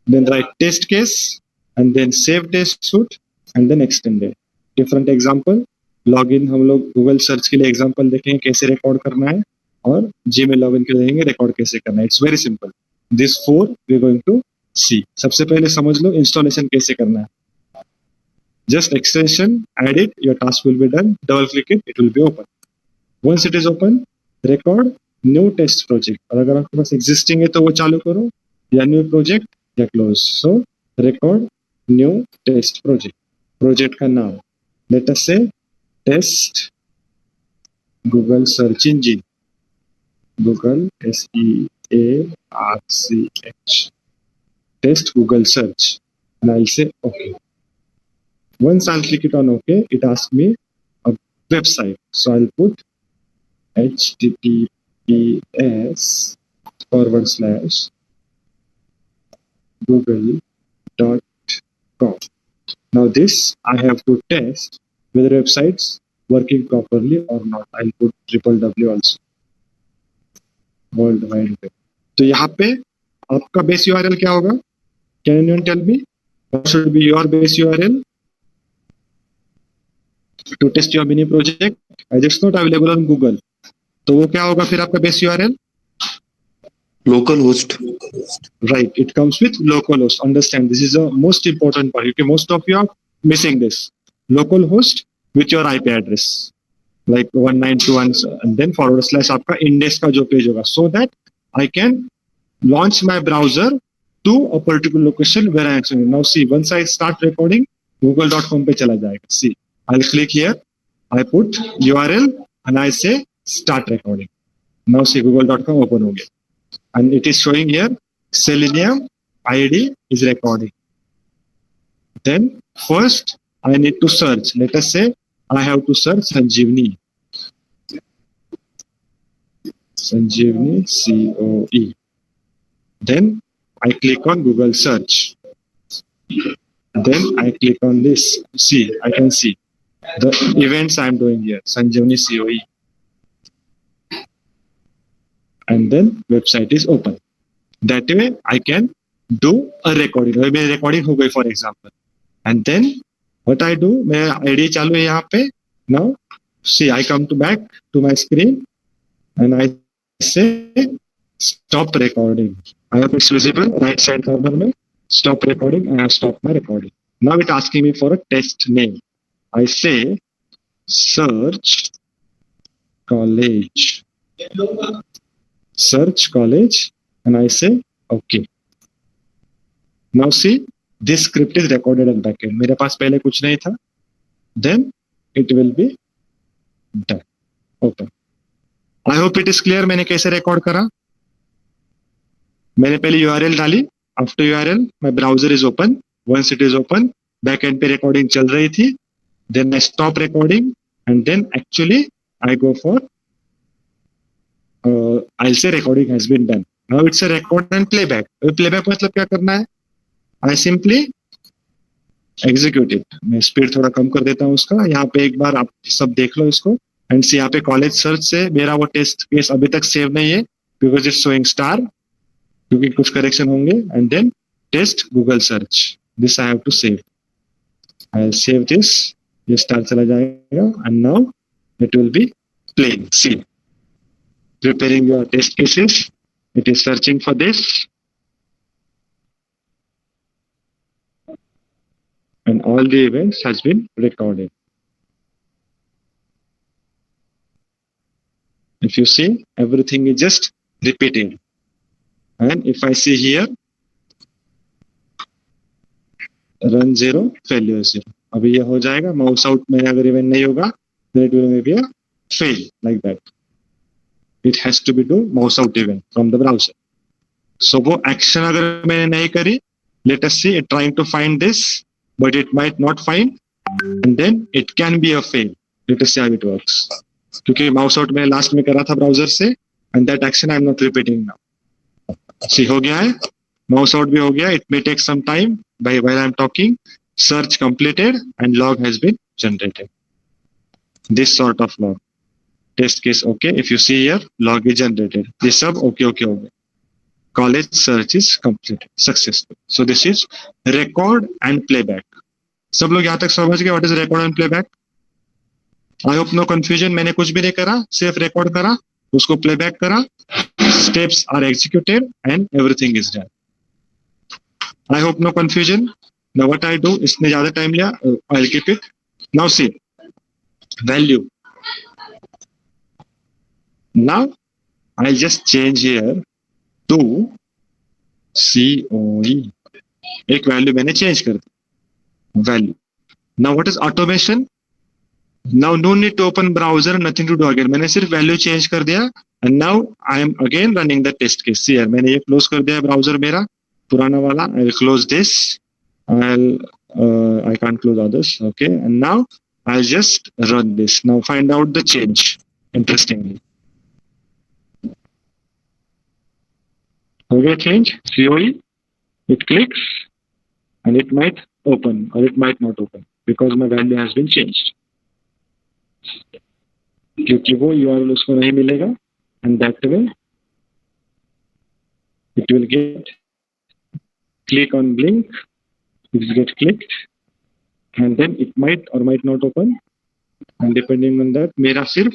Then write test case and then save test suite and then extend it. Different example. Login हम लोग Google search के लिए example देखेंगे कैसे record करना है और Gmail login के लिए देखेंगे record कैसे करना है. It's very simple. This 4 we are going to see. सबसे पहले समझ लो installation कैसे करना है. Just extension, add it, your task will be done. Double click it, it will be open. Once it is open, record new test project. और अगर आपके पास existing है तो वो चालू करो या new project या close. So record new test project. Project का नाम. Let us say test Google search engine. Google SEARCH. Test Google search. And I'll say okay. Once I'll click it on OK, it asks me a website. So I'll put https://google.com. Now this I have to test whether website's working properly or not. I'll put www also. World Wide Web. तो यहाँ पे आपका base URL क्या होगा? Can anyone tell me? What should be your base URL? To test your mini project, it's not available on Google. तो वो क्या होगा फिर आपका base URL? Localhost. Right, it comes with localhost. Understand, this is the most important part. Okay, most of you are missing this. Localhost with your IP address, like 192.1 and then / आपका index का जो page होगा, so that I can launch my browser to a particular location where I am. Now see, once I start recording, google.com पे चला जाएगा. See. I'll click here, I put URL and I say start recording. Now see google.com open हो गया. And it is showing here Selenium ID is recording. Then first I need to search. Let us say I have to search Sanjeevani. Sanjeevani COE. Then I click on Google search. Then I click on this. See, I can see the events I am doing here, Sanjeevani COE. And then website is open. That way I can do a recording. मेरी recording हो गई for example. And then what I do, मेरा ID चालू है यहाँ पे. Now see, I come back to my screen and I say stop recording. I have it's visible right side corner में. Stop recording. I have stopped my recording. Now it's asking me for a test name. I say search college. Search college and I say okay. Now see, this script is recorded on backend. मेरे पास पहले कुछ नहीं था. Then it will be done. Open. I hope it is clear. मैंने कैसे record करा. मैंने पहले URL डाली. After URL, my browser is open. Once it is open, backend पे recording चल रही थी. Then I stop recording and then actually I go for I'll say recording has been done. Now it's a record and playback. Playback मतलब क्या करना है? I simply execute it. मैं speed थोड़ा कम कर देता हूँ उसका. यहाँ पे एक बार आप सब देख लो इसको. And see यहाँ पे कॉलेज सर्च से मेरा वो टेस्ट केस अभी तक सेव नहीं है because it's showing star. क्योंकि कुछ करेक्शन होंगे. And then test Google search. This I have to save. I'll save this. ये स्टार चला जाएगा. And now it will be playing. See. Preparing your test cases. It is searching for this. And all the events has been recorded. If you see, everything is just repeating. And if I see here, run 0, failure 0. अभी ये हो जाएगा. Mouse out में अगर event नहीं होगा, then it will maybe a fail like that. It has to be do mouse out event from the browser. So वो action अगर मैंने नहीं करी, let us see it trying to find this, but it might not find, and then it can be a fail. Let us see how it works. क्योंकि mouse out मैंने last में करा था ब्राउजर से, and that action I am not repeating now. See हो गया है, mouse out भी हो गया. It may take some time while I am talking. Search completed and log has been generated. This sort of log. Test case okay. If you see here, log is generated. This सब okay हो गया. College search is completed, successful. So this is record and playback. सब लोग यहाँ तक समझ गए what is record and playback? I hope no confusion. मैंने कुछ भी नहीं करा, सिर्फ record करा, उसको playback करा, steps are executed and everything is done. I hope no confusion. Now what I do, इसने ज़्यादा time लिया, I'll keep it. Now see, value. Now I'll just change here to COE. एक value मैंने change कर दी, value. Now what is automation? Now no need to open browser, nothing to do again. मैंने सिर्फ value change कर दिया and now I am again running the test case. See here, मैंने ये close कर दिया ब्राउजर मेरा पुराना वाला. I will close this. I can't close others. Okay, and now I'll just run this. Now find out the change. Interestingly, okay, change COE. It clicks and it might open or it might not open because my value has been changed. क्योंकि वो URL उसको नहीं मिलेगा and that way it will get click on blink. It will get clicked and then it might or might not open, and depending on that मेरा सिर्फ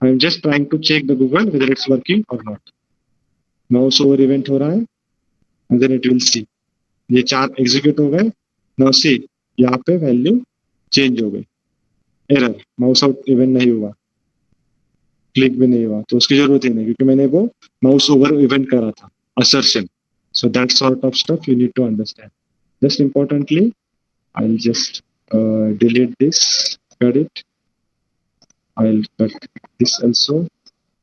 I am just trying to check the Google whether it's working or not. Mouse over event हो रहा है and then it will see. ये 4 execute हो गए. Now see, यहाँ पे वैल्यू चेंज हो गई. एरर, माउस आउट इवेंट नहीं हुआ, क्लिक भी नहीं हुआ, तो उसकी जरूरत ही नहीं क्योंकि मैंने वो माउस ओवर इवेंट करा था, assertion. So that sort of stuff you need to understand. Just importantly, I'll just delete this, cut it. I'll cut this also,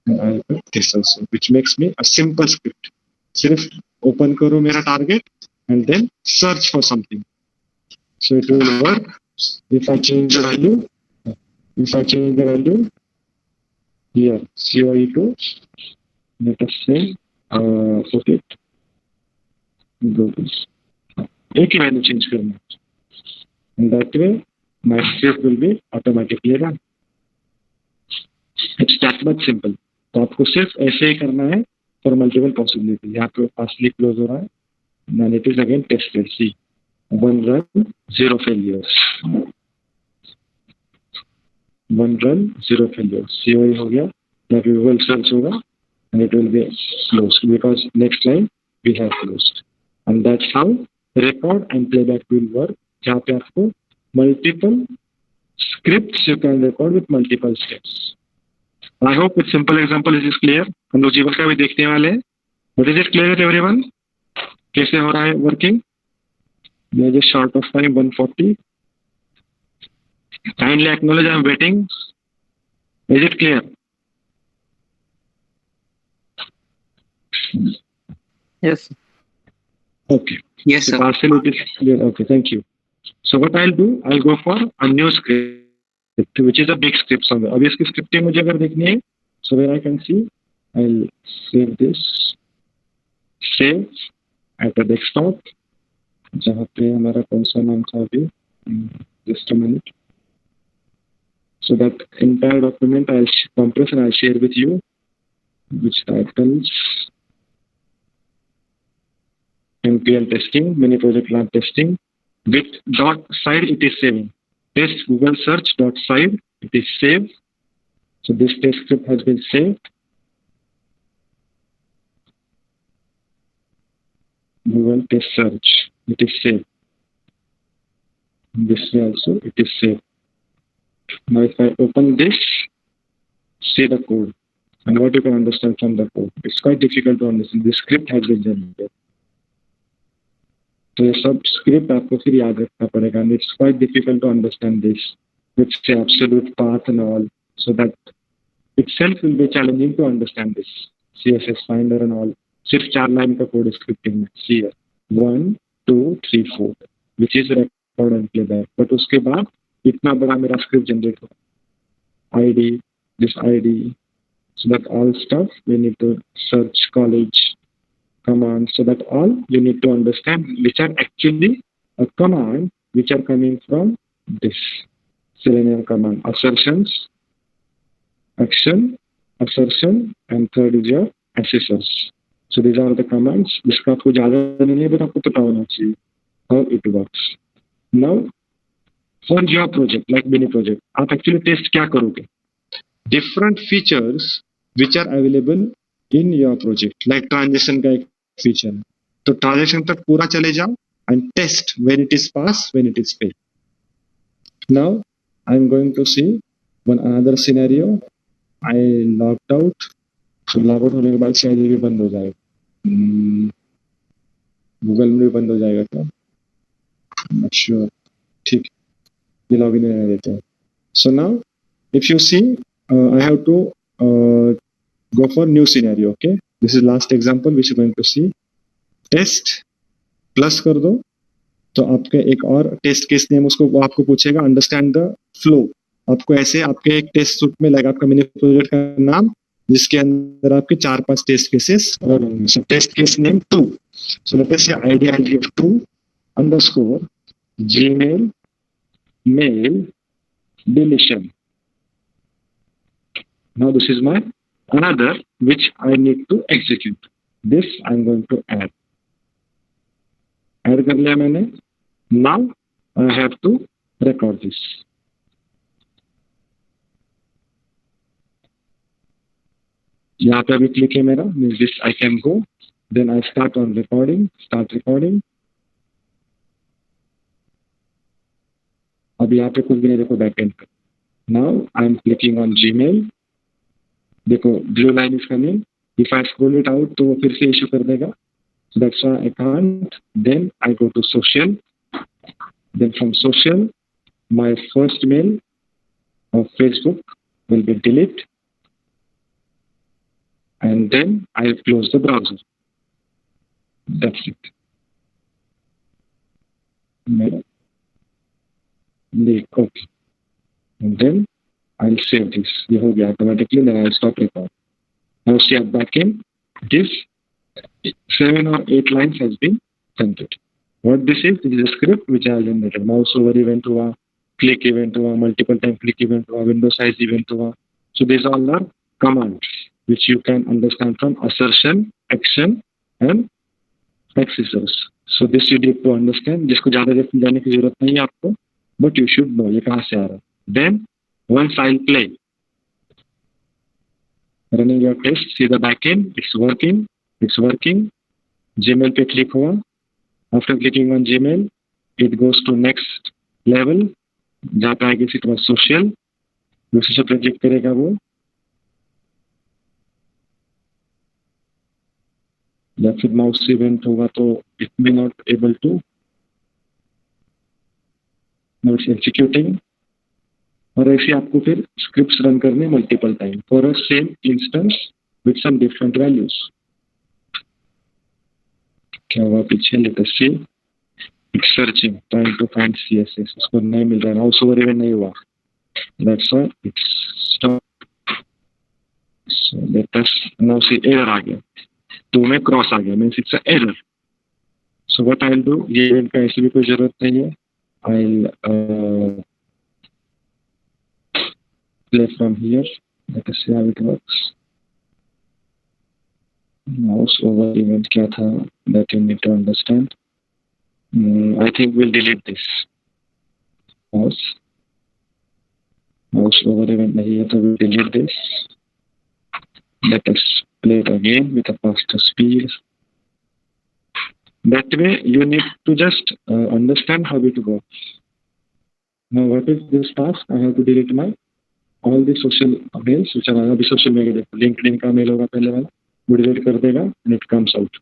and I'll cut this also, which makes me a simple script. सिर्फ open करो मेरा target and then search for something. So it will work if I change the value. If I change the value here, COE to, let us say, put it, Google. एक ही value change करना. And that way, my script will be automatically run. It's that much simple. तो आपको सिर्फ ऐसे ही करना है for multiple possibility. यहाँ पे fastly close हो रहा है. And it is again tested. See, 1 run, 0 failures. 1 run, 0 failures. COE हो गया. यहाँ पे Google search होगा and it will be closed because next line we have closed. And that's how record and playback will work. जहाँ पे आपको multiple scripts you can record with multiple steps. I hope with simple example this is clear. हम लोग जीवन का भी देखने वाले हैं. But is it clear to everyone? कैसे हो रहा है working? मैं just short of time 140. Kindly acknowledge I am waiting. Is it clear? Yes. Okay. Yes, So sir. partially it is clear. Okay, thank you. So what I'll do, I'll go for a new script, which is a big script somewhere. अब इसकी scripting मुझे अगर देखनी है, so where I can see, I'll save this, save at the desktop, जहाँ पे हमारा कौन सा नाम था अभी, just a minute. So that entire document I'll compress and I'll share with you, which titles, NPL testing, mini project lab testing, with dot side it is saving. Test Google search dot side, it is saved. So this test script has been saved. Google test search, it is saved. This way also it is saved. Now if I open this, see the code and what you can understand from the code. It's quite difficult to understand. The script has been generated. तो ये सब script आपको फिर याद रखना पड़ेगा. And it's quite difficult to understand this with say absolute path and all. So that itself will be challenging to understand this CSS finder and all. सिर्फ 4 line का कोड स्क्रिप्टिंग में here 1 2 3 4 which is record and playback, but उसके बाद इतना बड़ा मेरा script generate हुआ ID this ID, so that all stuff we need to search college commands, so that all you need to understand which are actually a command which are coming from this Selenium command. Assertions, action, assertion, and third is your accessors. So these are the commands. जिसका आपको ज़्यादा नहीं है, but आपको पता होना चाहिए how it works. Now for your project like mini project, आप actually test क्या करोगे? Different features which are available in your project, like transition का एक feature है, तो transition तक पूरा चले जाओ and test when it is pass, when it is fail. Now I'm going to see one another scenario. I logged out. So log out होने के बाद शायद ये भी बंद हो जाएगा, गूगल में भी बंद हो जाएगा क्या, not sure. ठीक, ये लॉगिन रहने देते हैं. So now if you see I have to go for new scenario. Okay, this is last example which you're going to see. Test plus कर दो तो आपके एक और टेस्ट केस नेम उसको वो आपको पूछेगा अंडरस्टैंड द फ्लो. आपको ऐसे आपके एक टेस्ट सूट में लगा आपका मिनी प्रोजेक्ट का नाम जिसके अंदर आपके 4-5 टेस्ट केसेस और होंगे. Test case name 2. So let us say ID I give 2 underscore Gmail mail deletion. Now this is my another which I need to execute. This I'm going to add. Add कर लिया मैंने. Now I have to record this. यहाँ पे अभी click है मेरा, means this I can go. Then I start on recording. Start recording. अब यहाँ पे कुछ भी नहीं, देखो बैकएंड पे. Now I am clicking on Gmail. देखो blue line is coming. If I scroll it out तो वो फिर से इशू कर देगा. So that's why I can't. Then I go to social. Then from social, my first mail of Facebook will be delete. And then I'll close the browser. That's it. Okay. And then I'll save this. ये हो गया automatically. Then I'll stop recording. Now see at back end, this 7 or 8 lines has been generated. What this is a script which I have generated. Mouse over event हुआ, click event हुआ, multiple time click event हुआ, window size event हुआ. So these all are commands which you can understand from assertion, action, and accessors. So this you need to understand. जिसको ज़्यादा देर जाने की जरूरत नहीं है आपको, but you should know ये कहाँ से आ रहा है. Then once I'll play, running your test, see the backend, it's working. Gmail पे click हुआ. After clicking on Gmail, it goes to next level. जहाँ पे आएगी फिर तुम्हारा social, दूसरे पे क्लिक करेगा वो. या फिर माउस इवेंट होगा तो it may not able to. Now it's executing. और ऐसे आपको फिर स्क्रिप्ट्स रन करने multiple time for a same instance with some different values. क्या हुआ पीछे, let us see. Searching trying to find CSS, उसको नहीं मिल रहा है, माउस ओवर इवेंट नहीं हुआ. That's why it's stop. So let us now see error आ गया, 2 में क्रॉस आ गया, means it's a error. So what I will do, ये इवेंट का ऐसे भी कोई जरूरत नहीं है. I will play from here. Let us see how it works. Mouse over event क्या था, that you need to understand. I think we'll delete this. Mouse over event नहीं है तो we'll delete this. Let us play it again with a faster speed. That way you need to just understand how it works. Now what is this task? I have to delete my all the social mails which are अभी social media देखो, LinkedIn का mail होगा पहले वाला, वो delete कर देगा and it comes out.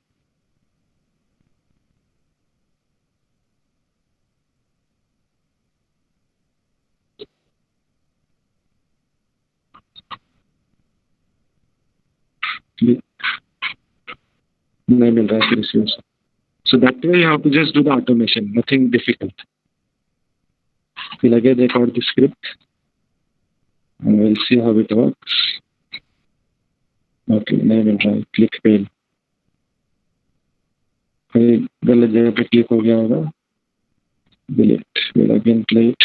नहीं मिल रहा है फिर इसी से. So that way you have to just do the automation, nothing difficult. We'll again record the script and we'll see how it works. Okay, नहीं मिल रहा है. Click fail. कहीं गलत जगह पे क्लिक हो गया होगा. Delete. We'll again play it.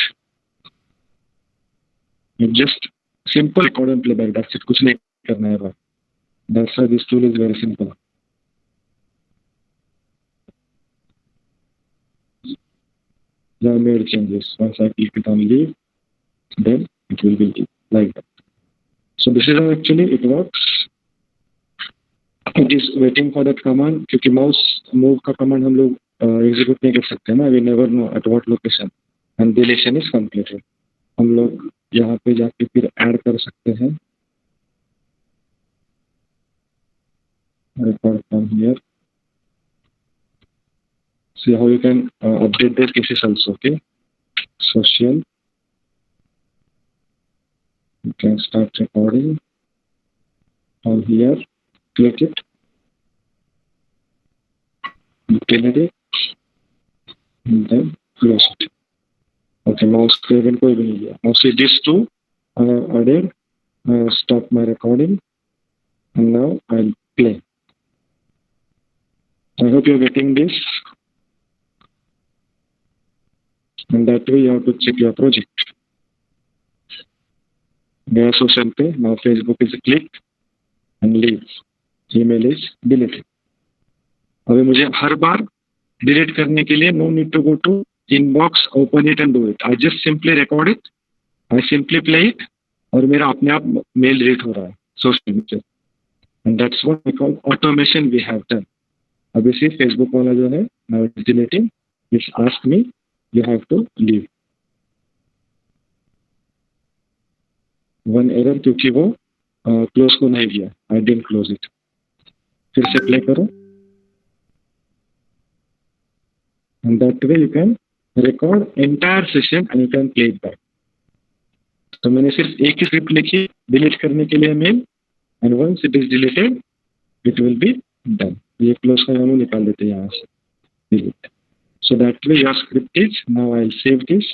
You just simple record and playback. That's it. कुछ नहीं करना है बस. That's why this tool is very simple. I made changes. Once I click it on leave, then it will be like that. So this is how actually it works. It is waiting for that command क्योंकि mouse move का command हम लोग execute नहीं कर सकते ना. We never know at what location and deletion is completed. हम लोग यहाँ पे जाके फिर add कर सकते हैं. Record from here. See how you can update the cases also. Okay. Social. You can start recording. On here, click it. Utility. And then close it. Okay, mouse even कोई भी नहीं है. Now see these two added. Stop my recording. And now I'll play. I hope you're getting this. And that way you have to check your project. Gaya social पे. Now Facebook is clicked and leave. Email is deleted. अभी मुझे हर बार delete करने के लिए no need to go to inbox, open it and do it. I just simply record it. I simply play it. और मेरा अपने आप mail delete हो रहा है social media. And that's what we call automation we have done. अभी से Facebook वाला जो है now it's deleting. Which ask me you have to leave. One error क्योंकि वो close को नहीं किया. I didn't close it. फिर से play करो. And that way you can record entire session and you can play it back. तो मैंने सिर्फ एक ही स्क्रिप्ट लिखी डिलीट करने के लिए mail and once it is deleted it will be done. ये क्लोज का हम निकाल देते हैं यहाँ से. Delete. So that way your script is. Now I'll save this.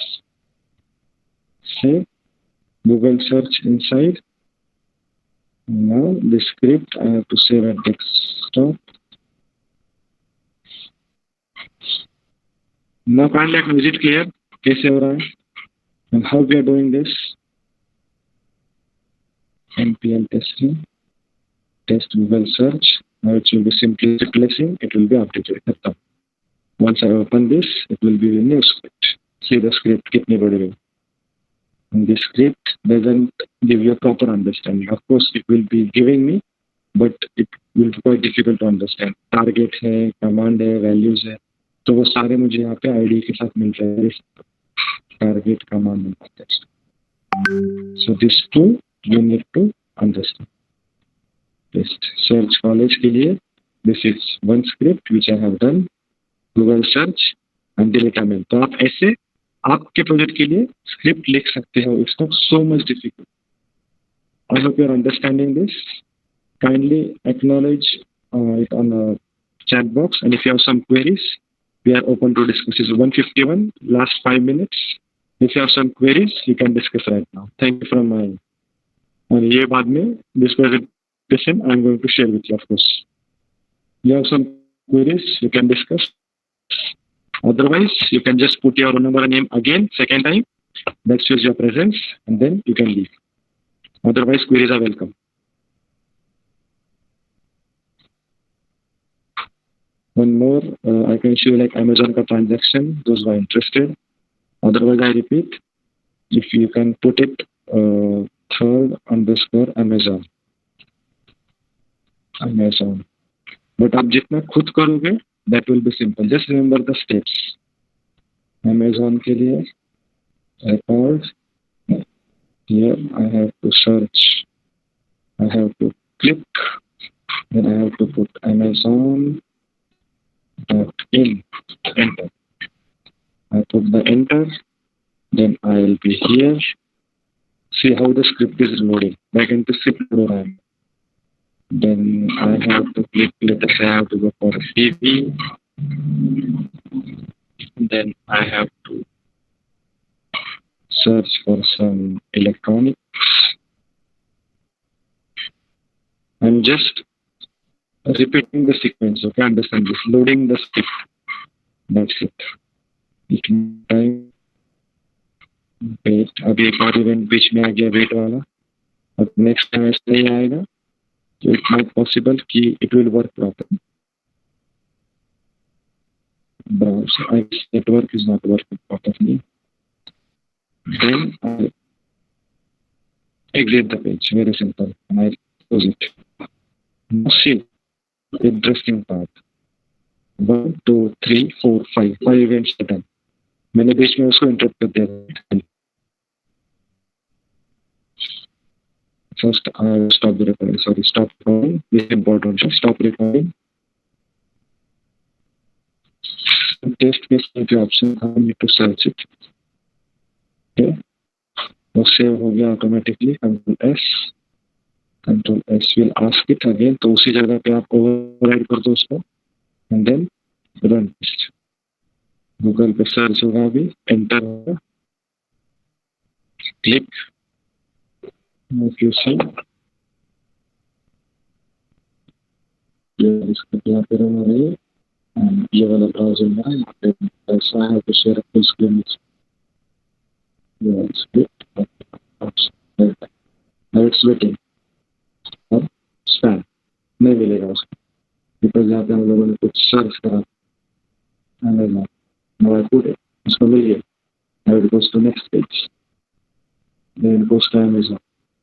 Save. Google search inside. Now the script I have to save at desktop. Now kindly acknowledge it clear. कैसे हो रहा है? And how we are doing this? npm testing. Test Google search. Now it will be simply replacing. It will be updated. Once I open this, it will be a new script. See the script, kitni badi hai. And the script doesn't give you a proper understanding. Of course, it will be giving me, but it will be quite difficult to understand. Target है, command है, values है. तो वो सारे मुझे यहाँ पे ID के साथ मिल रहे हैं. Target, command and text. So these two you need to understand. Test search college के लिए this is one script which I have done. Google search and delete email. तो आप ऐसे आपके प्रोजेक्ट के लिए स्क्रिप्ट लिख सकते हो. It's not so much difficult. I hope you are understanding this. Kindly acknowledge it on the chat box, and if you have some queries, we are open to discuss. This is 151, last 5 minutes. If you have some queries, you can discuss right now. Thank you from my. And ये बाद में this presentation I am going to share with you, of course. You have some queries, you can discuss. Otherwise, you can just put your number and name again, second time. That shows your presence, and then you can leave. Otherwise, queries are welcome. One more, I can show you like Amazon ka transaction, those who are interested. Otherwise, I repeat, if you can put it _Amazon. Amazon. But आप जितना खुद करोगे, that will be simple. Just remember the steps. Amazon के लिए record. Here I have to search. I have to click. Then I have to put Amazon.in. Enter. I put the enter. Then I will be here. See how the script is loading. Back into script load. Then I have to click, let us say I have to go for CV. Then I have to search for some electronics. I'm just repeating the sequence, okay? Understand this. Loading the script. That's it. Time. Wait. अभी एक और event बीच में आ गया wait वाला. अब next time ऐसा नहीं आएगा. So it's not possible कि it will work properly. Browser, I guess network is not working properly. Then I exit the page. Very simple. And I close it. Now see, interesting part. 1, 2, 3, 4, 5. 5 events are done. मैंने बीच में उसको interrupt कर दिया. First, I will stop the recording. Sorry, stop recording. This is important. Stop recording. Test case के option I need to search it. Okay. वो save हो गया automatically. Control S will ask it again. तो उसी जगह पे आप override कर दो उसको. And then run test. Google पे search होगा अभी. Enter होगा. Click. If you see, इसका क्या करूँगा मैं? ये वाला browser में यहाँ पे ऐसा है तो share full screen. Yeah, it's good. Now it's waiting. और spam नहीं मिलेगा उसको because यहाँ पे हम लोगों ने कुछ search करा. Now I put it. उसको मिल गया. Now it goes to next page. Then it goes to Amazon.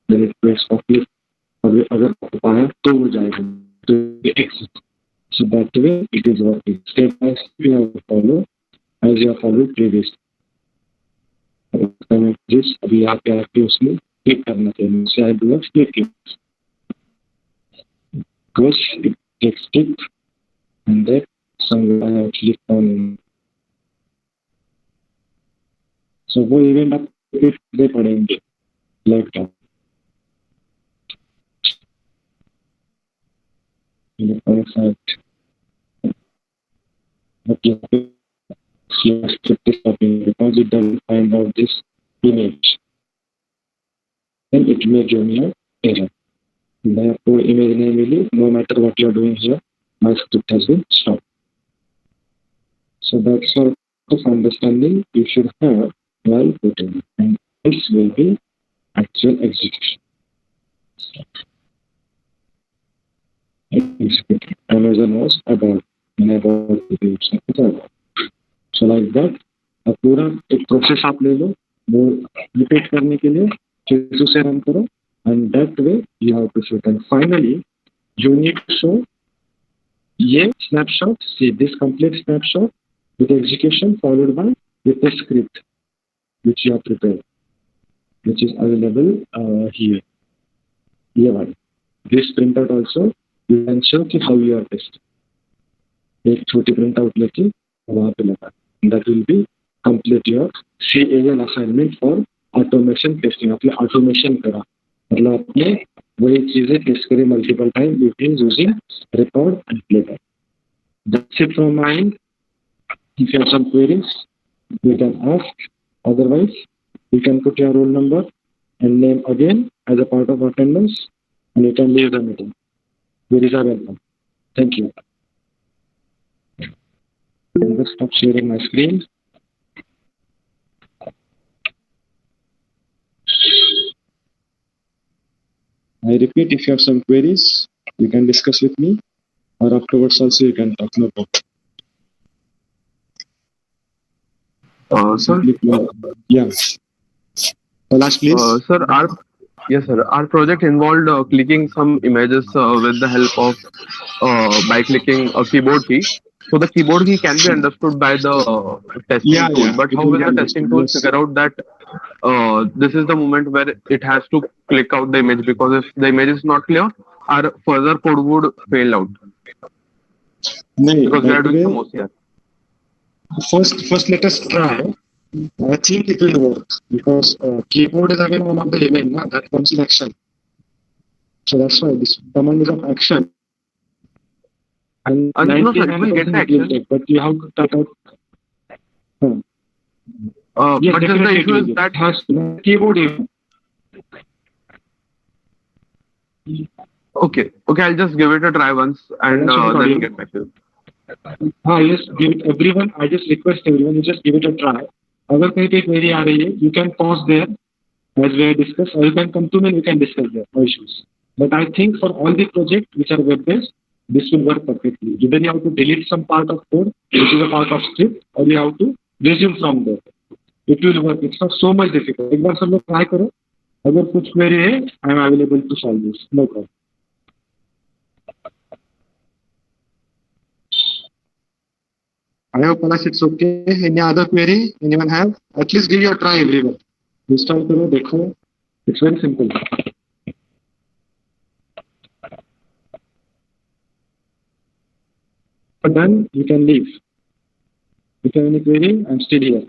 Then it waits for click. अगर पाया तो वो जाएगा तो exit. So that way it is working. Step by step you have to follow as you have followed previously. This अभी आप यहाँ पे उसमें click करना चाहिए. So I do a split click. Because it takes click and then somewhere I have clicked on. So वो event आप click दे पड़ेंगे like that. Perfect. But you have to script is stopping because it doesn't find out this image. Then it may give me an error. Therefore, image name will no matter what you are doing here, my script has been stopped. So that's sort of understanding you should have while putting, and this will be actual execution. Amazon was about the page. So like that, अब पूरा एक process आप ले लो, वो repeat करने के लिए फिर से रन करो, and that way you have to shoot. And finally, you need to show ये snapshot. See this complete snapshot with execution followed by the test script which you have prepared, which is available here. ये वाली. This printout also. You can show कि how you are testing. एक छोटी print out लेके वहाँ पे लगा. That will be complete your CAN assignment for automation testing. आपने automation करा, मतलब आपने वही चीजें टेस्ट करी multiple time using record and playback. That's it from my end. If you have some queries, you can ask. Otherwise, you can put your roll number and name again as a part of attendance, and you can leave the meeting. Queries are welcome. Thank you. I'm just stop sharing my screen. I repeat, if you have some queries, you can discuss with me, or afterwards also you can talk. No problem. Sir, Yeah. Last, please. sir, our project involved clicking some images with the help of by clicking a keyboard key. So the keyboard key can be understood by the testing tool, but how will the testing tool figure out that this is the moment where it has to click out the image? Because if the image is not clear, our further code would fail out. Because we are doing some OCR. First, let us try. I think it will work because keyboard is again one of the event that comes in action. So that's why this command is of action. And No, sir, it will get 99% the it will action. take, but you have to type out. Yes, But just the definitely it issue will is get. that It has to keyboard even. okay, I'll just give it a try once and That's what then audio. get back to you. Yes, give it everyone. I just request everyone, you just give it a try. अगर कहीं पे query आ रही है, you can pause there as we discuss, or you can come to me and we can discuss there, no issues. But I think for all the projects which are web-based, this will work perfectly. Either you have to delete some part of code, which is a part of script, or you have to resume from there. It will work. It's not so much difficult. एक बार सब लोग try करो. अगर कुछ query है, I am available to solve this. No problem. I hope Palash it's okay. Any other query? Anyone have? At least give you a try, everyone. Install करो, देखो. It's very simple. But then you can leave. If you have any query, I'm still here.